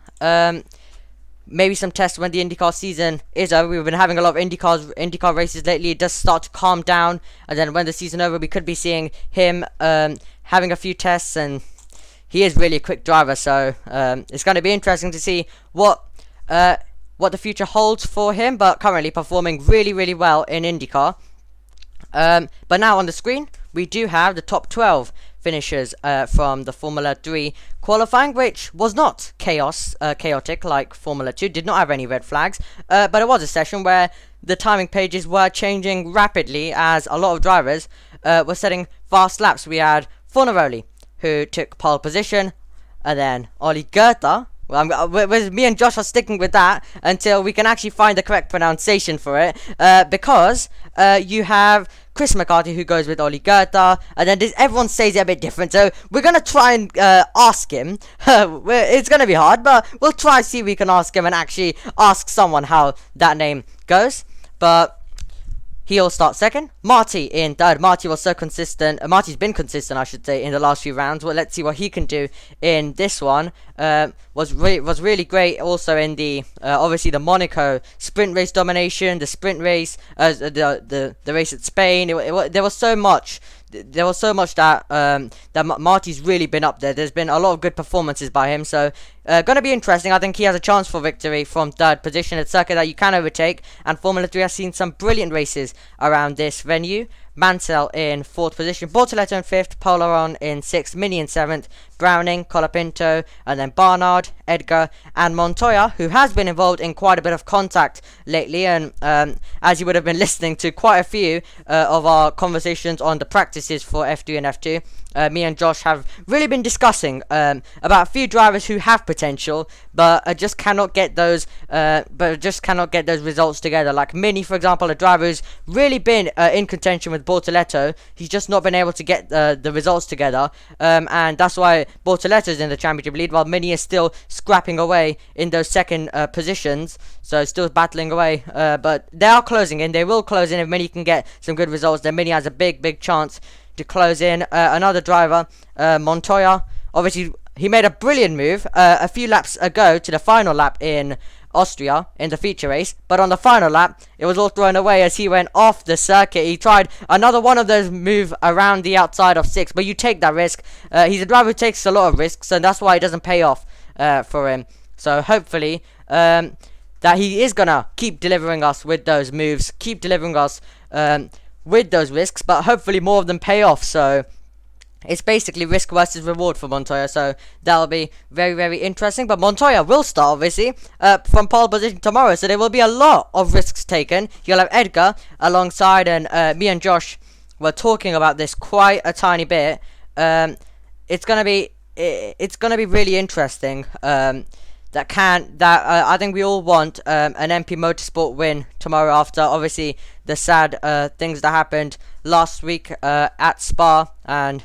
Maybe some tests when the IndyCar season is over. We've been having a lot of IndyCar races lately. It does start to calm down, and then when the season over, we could be seeing him having a few tests. And he is really a quick driver, so it's going to be interesting to see what the future holds for him, but currently performing really well in IndyCar. But now on the screen we do have the top 12 finishers from the Formula 3 qualifying, which was not chaotic like Formula 2, did not have any red flags, but it was a session where the timing pages were changing rapidly as a lot of drivers were setting fast laps. We had Fornaroli, who took pole position, and then Oli Goethe. Well, me and Josh are sticking with that until we can actually find the correct pronunciation for it, because you have Chris McCarthy, who goes with Oli Goethe, and then everyone says it a bit different, so we're going to try and ask him. It's going to be hard, but we'll try to see if we can ask him and actually ask someone how that name goes. But he'll start second. Marty in third. Marty was so consistent. Marty's been consistent, I should say, in the last few rounds. Well, let's see what he can do in this one. Was really great. Also in the obviously the Monaco sprint race domination, the sprint race, the race at Spain. There was so much. There was so much that Marty's really been up there. There's been a lot of good performances by him, so gonna be interesting. I think he has a chance for victory from third position. It's a circuit that you can overtake, and Formula 3 has seen some brilliant races around this venue. Mansell in fourth position, Bortoletto in fifth, Polaron in sixth, Mini in seventh, Browning, Colapinto, and then Barnard, Edgar, and Montoya, who has been involved in quite a bit of contact lately. And as you would have been listening to quite a few of our conversations on the practices for F3 and F2, me and Josh have really been discussing about a few drivers who have potential, but just cannot get those results together. Like Mini, for example, a driver who's really been in contention with Bortoletto. He's just not been able to get the results together, and that's why Bortoletto's in the championship lead, while Mini is still scrapping away in those second positions, so still battling away, but they are closing in. They will close in if Mini can get some good results. Then Mini has a big chance to close in. Another driver, Montoya, obviously he made a brilliant move a few laps ago to the final lap in Austria in the feature race, but on the final lap it was all thrown away as he went off the circuit. He tried another one of those move around the outside of 6, but you take that risk. He's a driver who takes a lot of risks, and that's why it doesn't pay off for him. So hopefully that he is gonna keep delivering us with those moves, keep delivering us with those risks, but hopefully more of them pay off. So it's basically risk versus reward for Montoya, so that'll be very, very interesting. But Montoya will start, obviously, from pole position tomorrow, so there will be a lot of risks taken. You'll have Edgar alongside, and me and Josh were talking about this quite a tiny bit. It's gonna be really interesting. I think we all want an MP Motorsport win tomorrow after obviously the sad things that happened last week at Spa, and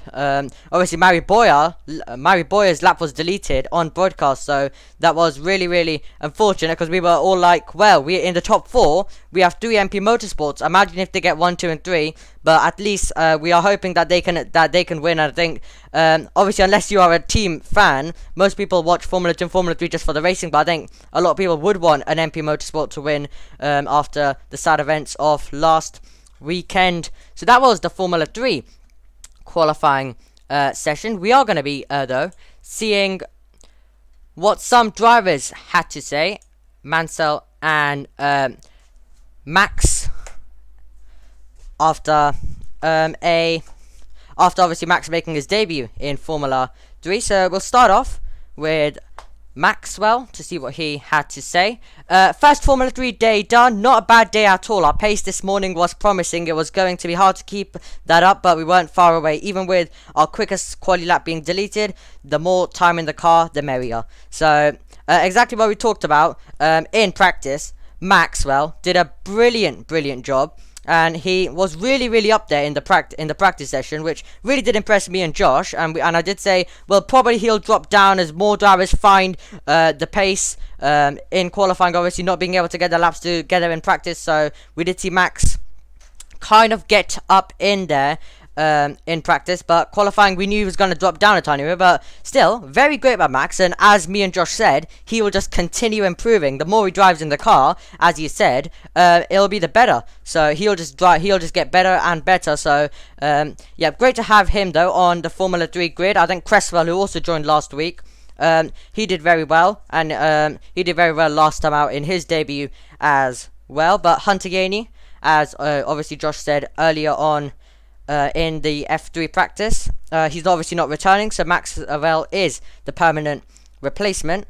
obviously Mari Boya's lap was deleted on broadcast, so that was really, really unfortunate because we were all like, well, we're in the top 4, we have 3 MP Motorsports, imagine if they get 1, 2 and 3, but at least we are hoping that they can win. I think obviously unless you are a team fan, most people watch Formula 2 and Formula 3 just for the racing, but I think a lot of people would want an MP Motorsport to win after the sad events of last weekend. So that was the Formula 3 qualifying session. We are going to be though seeing what some drivers had to say. Mansell and Max after obviously Max making his debut in Formula 3. So we'll start off with Maxwell to see what he had to say. First Formula 3 day done. Not a bad day at all. Our pace this morning was promising. It was going to be hard to keep that up, but we weren't far away. Even with our quickest quali lap being deleted, the more time in the car, the merrier. So exactly what we talked about in practice. Maxwell did a brilliant job, and he was really up there in the practice session, which really did impress me and Josh. And I did say, well, probably he'll drop down as more drivers find the pace in qualifying, obviously not being able to get the laps together in practice. So we did see Max kind of get up in there in practice, but qualifying we knew he was going to drop down a tiny bit, but still very great by Max. And as me and Josh said, he will just continue improving. The more he drives in the car, as you said, it'll be the better. So he'll just get better and better. So yeah, great to have him though on the Formula 3 grid. I think Cresswell, who also joined last week, he did very well, and he did very well last time out in his debut as well. But Hunter Yaney, as obviously Josh said earlier on in the F3 practice, he's obviously not returning, so Maxwell is the permanent replacement.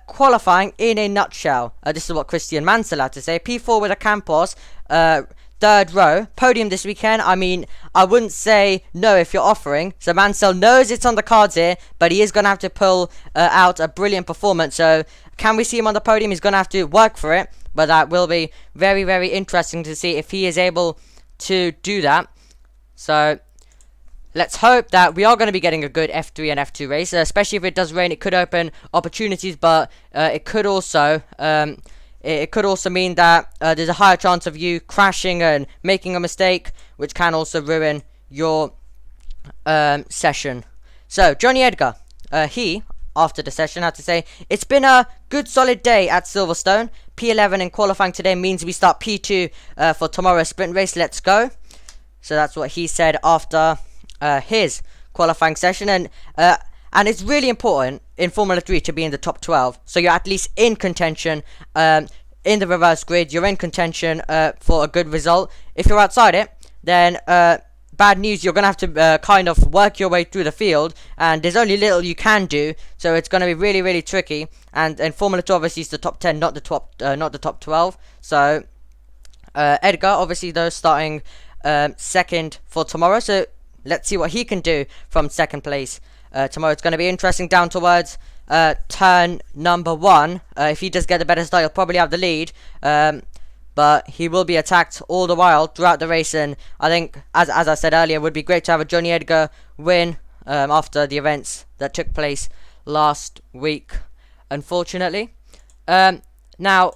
Qualifying in a nutshell, this is what Christian Mansell had to say. P4 with a Campos, third row, podium this weekend. I mean, I wouldn't say no if you're offering. So Mansell knows it's on the cards here, but he is going to have to pull out a brilliant performance. So can we see him on the podium? He's going to have to work for it, but that will be very interesting to see if he is able to do that. So let's hope that we are going to be getting a good F3 and F2 race, especially if it does rain. It could open opportunities, but it could also mean that there's a higher chance of you crashing and making a mistake, which can also ruin your session. So Johnny Edgar, he after the session had to say, it's been a good solid day at Silverstone. P11 in qualifying today means we start P2 for tomorrow's sprint race. Let's go. So that's what he said after his qualifying session, and it's really important in Formula 3 to be in the top 12, so you're at least in contention in the reverse grid. You're in contention for a good result. If you're outside it, then bad news. You're gonna have to kind of work your way through the field, and there's only little you can do. So it's gonna be really tricky. And Formula 2 obviously is the top 10, not the top 12. So Edgar obviously though starting second for tomorrow, so let's see what he can do from second place tomorrow. It's going to be interesting down towards turn number 1. If he does get a better start, he'll probably have the lead, but he will be attacked all the while throughout the race. And I think, as I said earlier, it would be great to have a Johnny Edgar win after the events that took place last week, unfortunately. Now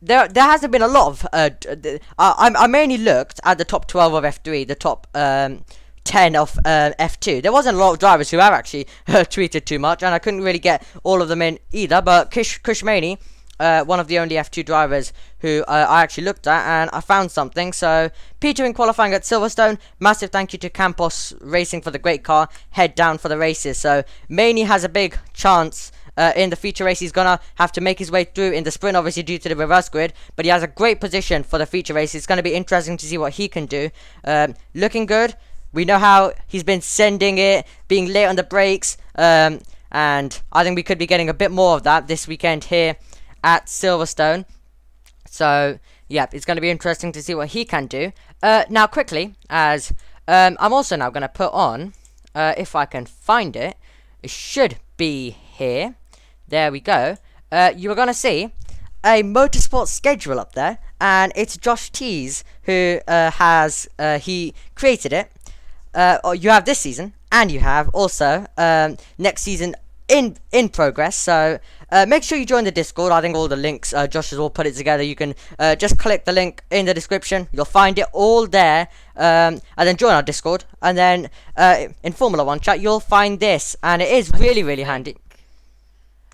there hasn't been a lot of I mainly looked at the top 12 of F3, the top 10 of F2. There wasn't a lot of drivers who have actually tweeted too much, and I couldn't really get all of them in either, but Kushmani, one of the only F2 drivers who I actually looked at, and I found something. So P2 in qualifying at Silverstone. Massive thank you to Campos Racing for the great car. Head down for the races. So Maney has a big chance in the feature race. He's gonna have to make his way through in the sprint, obviously due to the reverse grid, but he has a great position for the feature race. It's going to be interesting to see what he can do. Looking good. We know how he's been sending it, being late on the brakes, and I think we could be getting a bit more of that this weekend here at Silverstone. So yeah, it's going to be interesting to see what he can do. Now quickly, as I'm also now going to put on, if I can find it, it should be here. There we go. You are going to see a motorsport schedule up there, and it's Josh Tees who he created it. You have this season, and you have also next season in progress. So make sure you join the Discord. I think all the links, Josh has all put it together. You can just click the link in the description. You'll find it all there, and then join our Discord. And then in Formula 1 chat, you'll find this, and it is really handy.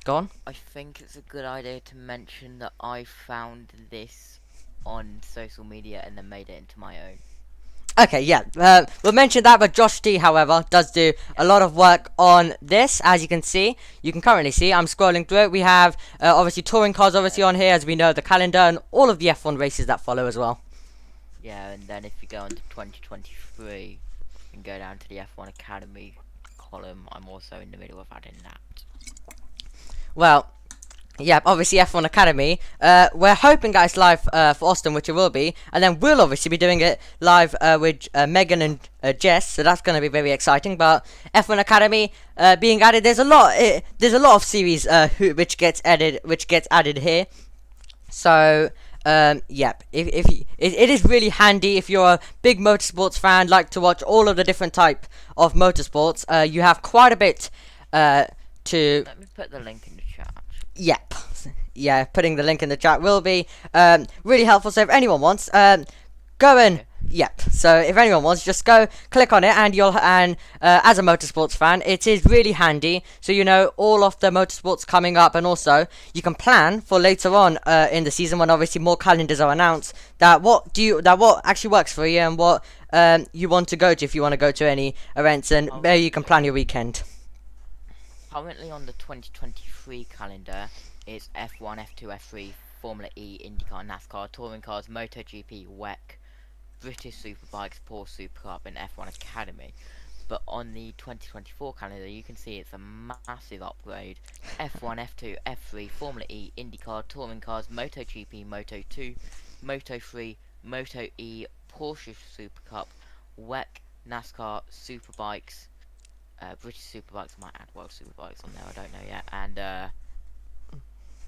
Go on. I think it's a good idea to mention that I found this on social media and then made it into my own. Okay, yeah, we'll mention that, but Josh D, however, does do a lot of work on this, as you can see. You can currently see, I'm scrolling through it. We have, obviously, touring cars obviously on here, as we know, the calendar, and all of the F1 races that follow as well. Yeah, and then if you go on to 2023 and go down to the F1 Academy column, I'm also in the middle of adding that. Well, yeah, obviously F1 Academy. We're hoping, guys, live for Austin, which it will be, and then we'll obviously be doing it live with Megan and Jess, so that's going to be very exciting. But F1 Academy being added, there's a lot of series which gets added here. So yeah, it is really handy if you're a big motorsports fan, like to watch all of the different type of motorsports. You have quite a bit to. Let me put the link in the chat. Yep. Yeah, putting the link in the chat will be really helpful. So if anyone wants, go and yep. So if anyone wants, just go click on it, and as a motorsports fan, it is really handy. So you know all of the motorsports coming up, and also you can plan for later on in the season when obviously more calendars are announced. What actually works for you, and what you want to go to if you want to go to any events, and there you can plan your weekend. Currently on the 2023 calendar, it's F1, F2, F3, Formula E, IndyCar, NASCAR, Touring Cars, MotoGP, WEC, British Superbikes, Porsche Super Cup, and F1 Academy. But on the 2024 calendar, you can see it's a massive upgrade. F1, F2, F3, Formula E, IndyCar, Touring Cars, MotoGP, Moto2, Moto3, Moto E, Porsche Super Cup, WEC, NASCAR, Superbikes, British Superbikes, might add World Superbikes on there, I don't know yet, and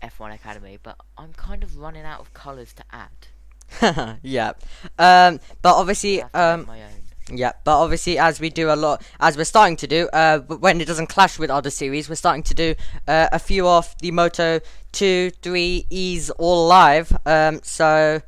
F1 Academy, but I'm kind of running out of colours to add. Yeah. But obviously, my own. yeah, but obviously, as we do a lot, as we're starting to do, when it doesn't clash with other series, we're starting to do a few of the Moto 2, 3 E's all live. So,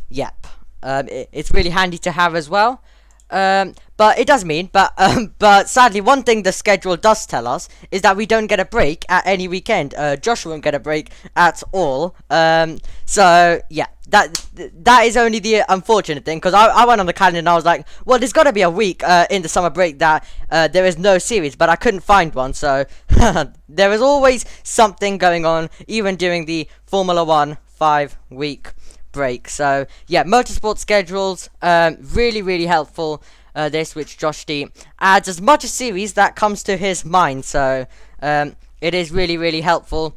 yep, it's really handy to have as well. But it does mean, but sadly, one thing the schedule does tell us is that we don't get a break at any weekend. Josh won't get a break at all. So yeah, that is only the unfortunate thing, because I went on the calendar and I was like, well, there's got to be a week in the summer break that there is no series, but I couldn't find one. So there is always something going on, even during the Formula 1 5-week break. So yeah, motorsport schedules, really helpful. This, which Josh D adds as much a series that comes to his mind. So it is really helpful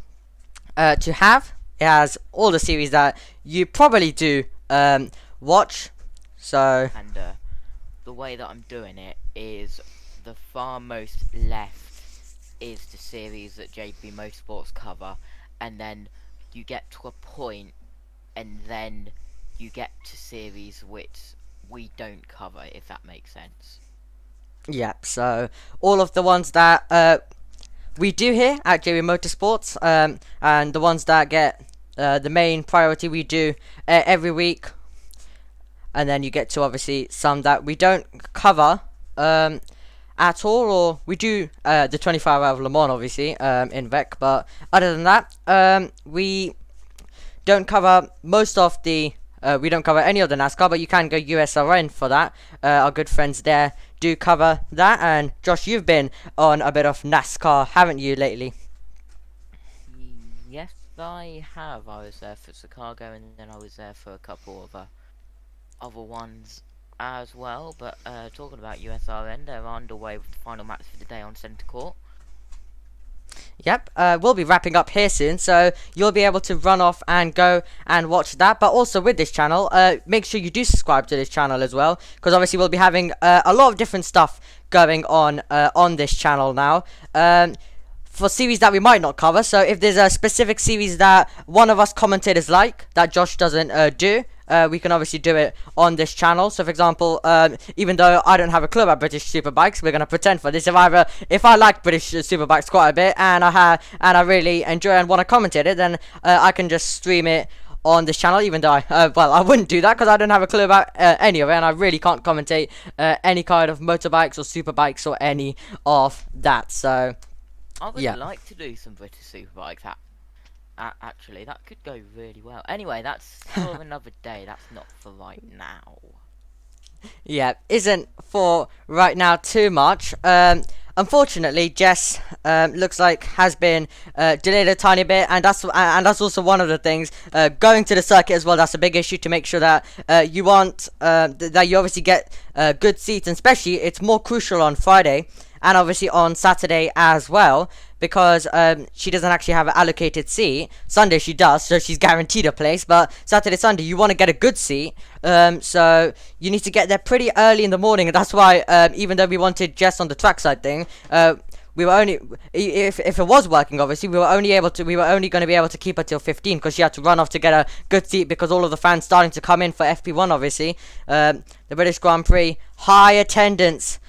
to have. It has all the series that you probably do watch. So and the way that I'm doing it is the far most left is the series that JP Motorsports cover, and then you get to a point, and then you get to series which we don't cover, if that makes sense. Yep, so all of the ones that we do here at JB Motorsports, and the ones that get the main priority, we do every week. And then you get to obviously some that we don't cover at all, or we do the 25 hour of Le Mans obviously in VEC, but other than that we don't cover most of the we don't cover any of the NASCAR, but you can go USRN for that. Our good friends there do cover that. And Josh, you've been on a bit of NASCAR, haven't you, lately? Yes, I have. I was there for Chicago, and then I was there for a couple of other ones as well. But talking about USRN, they're underway with the final match for the day on Centre Court. Yep, we'll be wrapping up here soon, so you'll be able to run off and go and watch that. But also with this channel, make sure you do subscribe to this channel as well, because obviously we'll be having a lot of different stuff going on this channel now. For series that we might not cover, so if there's a specific series that one of us commentators like, that Josh doesn't do, we can obviously do it on this channel. So for example, even though I don't have a clue about British Superbikes, we're gonna pretend for this. If I like British Superbikes quite a bit, and I really enjoy and want to commentate it, then I can just stream it on this channel, even though I wouldn't do that because I don't have a clue about any of it, and I really can't commentate any kind of motorbikes or superbikes or any of that. So I would like to do some British Superbikes. Actually, that could go really well. Anyway, that's for another day. That's not for right now. Yeah, isn't for right now too much. Unfortunately, Jess looks like has been delayed a tiny bit, and that's also one of the things. Going to the circuit as well, that's a big issue, to make sure that you want that you obviously get good seats, and especially it's more crucial on Friday and obviously on Saturday as well, because she doesn't actually have an allocated seat. Sunday she does, so she's guaranteed a place, but Saturday, Sunday you want to get a good seat, so you need to get there pretty early in the morning. And that's why even though we wanted Jess on the trackside thing, we were only, if it was working obviously, we were only going to be able to keep her till 15, because she had to run off to get a good seat, because all of the fans starting to come in for FP1 obviously. The British Grand Prix, high attendance,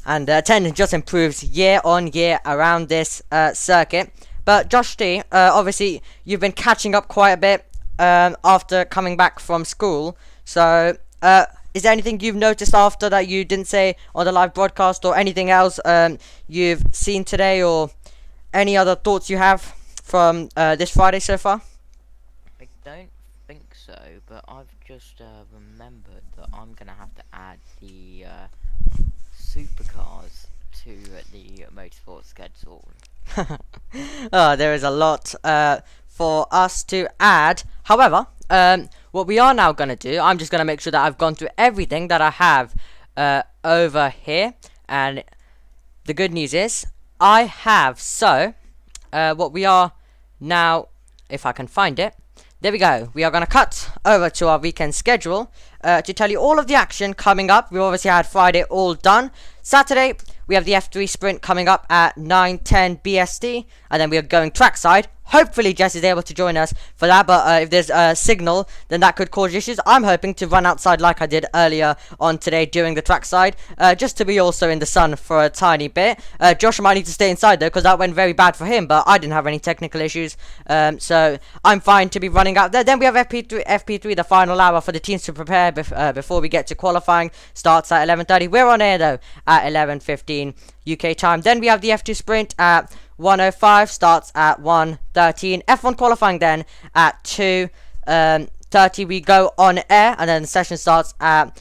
and attendance just improves year on year around this circuit. But Josh D, obviously you've been catching up quite a bit after coming back from school. So is there anything you've noticed after that you didn't say on the live broadcast, or anything else you've seen today, or any other thoughts you have from this Friday so far? I don't think so, but I've just remembered that I'm gonna have to add the supercars to the motorsport schedule. Oh, there is a lot for us to add. However, what we are now going to do, I'm just going to make sure that I've gone through everything that I have over here. And the good news is I have, so what we are now, if I can find it, there we go. We are going to cut over to our weekend schedule to tell you all of the action coming up. We obviously had Friday all done. Saturday, we have the F3 sprint coming up at 9:10 BST, and then we are going trackside. Hopefully Jess is able to join us for that, but if there's a signal, then that could cause issues. I'm hoping to run outside like I did earlier on today during the trackside, just to be also in the sun for a tiny bit. Josh might need to stay inside though, because that went very bad for him, but I didn't have any technical issues, so I'm fine to be running out there. Then we have FP3, the final hour for the teams to prepare before we get to qualifying. Starts at 11:30. We're on air though at 11:15 UK time. Then we have the F2 sprint at 1:05, starts at 1:13. F1 qualifying then at 2:30. We go on air, and then the session starts at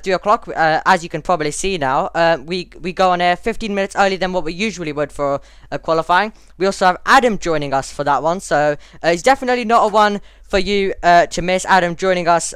3 o'clock. As you can probably see now, we go on air 15 minutes earlier than what we usually would for qualifying. We also have Adam joining us for that one, so he's definitely not a one for you to miss. Adam joining us.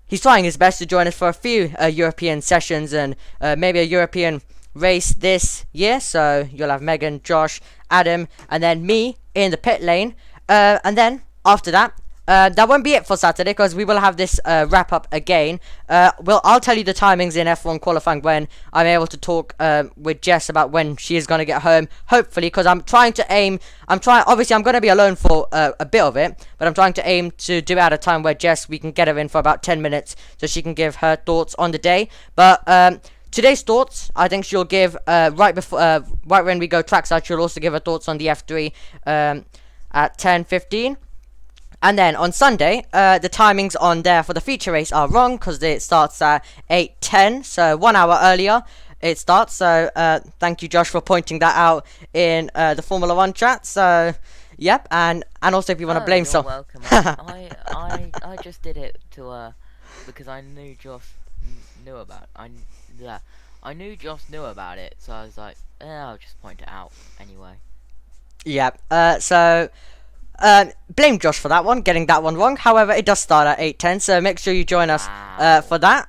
He's trying his best to join us for a few European sessions, and maybe a European race this year. So you'll have Megan, Josh, Adam, and then me in the pit lane, and then after that that won't be it for Saturday, because we will have this wrap up again. I'll tell you the timings in F1 qualifying when I'm able to talk with Jess about when she is going to get home, hopefully, because obviously I'm going to be alone for a bit of it, but I'm trying to aim to do it at a time where we can get her in for about 10 minutes so she can give her thoughts on the day. But today's thoughts, I think she'll give right when we go trackside. She'll also give her thoughts on the F3 at 10:15. And then on Sunday, the timings on there for the feature race are wrong because it starts at 8:10, so 1 hour earlier it starts. So thank you, Josh, for pointing that out in the Formula One chat. So yep, and also if you want to blame you're welcome. I just did it to because I knew Josh knew about I knew Josh knew about it, so I was like, I'll just point it out anyway. Yep. So blame Josh for that one, getting that one wrong. However, it does start at 8:10, so make sure you join us for that.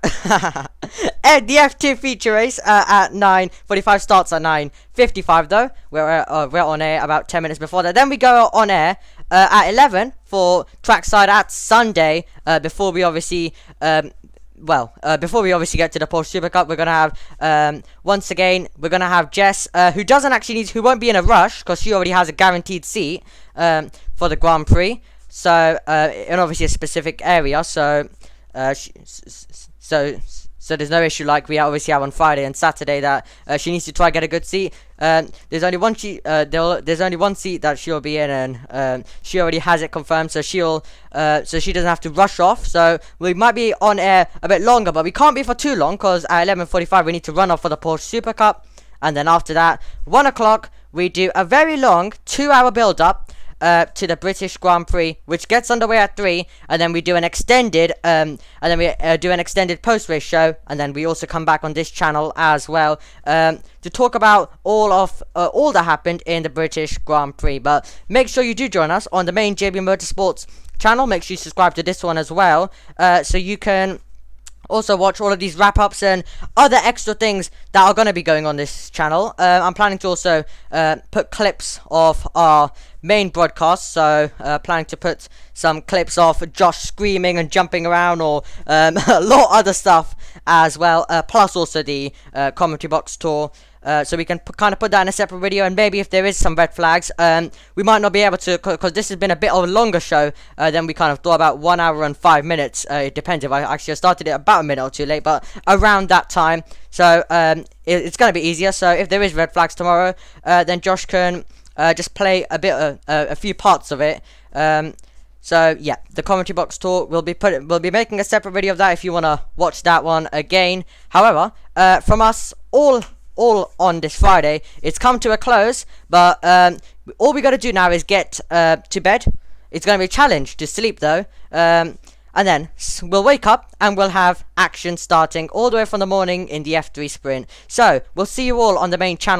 The F2 feature race at 9:45 starts at 9:55 though. We're on air about 10 minutes before that. Then we go on air at 11 for trackside at Sunday. Before we obviously before we obviously get to the Porsche Super Cup, we're gonna have once again we're gonna have Jess, who won't be in a rush because she already has a guaranteed seat for the Grand Prix. So in obviously a specific area. So so there's no issue like we obviously have on Friday and Saturday that she needs to try get a good seat. There's only one seat. There's only one seat that she'll be in, and she already has it confirmed. So she doesn't have to rush off. So we might be on air a bit longer, but we can't be for too long because at 11:45 we need to run off for the Porsche Super Cup, and then after that, 1 o'clock we do a very long 2-hour build up to the British Grand Prix, which gets underway at 3, and then we do an extended post-race show, and then we also come back on this channel as well to talk about all that happened in the British Grand Prix. But make sure you do join us on the main JB Motorsports channel. Make sure you subscribe to this one as well, so you can also watch all of these wrap-ups and other extra things that are going to be going on this channel. I'm planning to also put clips of our main broadcast, so planning to put some clips of Josh screaming and jumping around, or a lot of other stuff as well, plus also the commentary box tour. So we can kind of put that in a separate video, and maybe if there is some red flags, we might not be able to, because this has been a bit of a longer show than we kind of thought, about 1 hour and 5 minutes. It depends if I started it about a minute or two late, but around that time. So it's going to be easier. So if there is red flags tomorrow, then Josh can just play a few parts of it. So yeah, the commentary box tour, we'll be making a separate video of that if you want to watch that one again. However, from us all on this Friday, it's come to a close, but all we got to do now is get to bed. It's going to be a challenge to sleep though, and then we'll wake up and we'll have action starting all the way from the morning in the F3 sprint. So we'll see you all on the main channel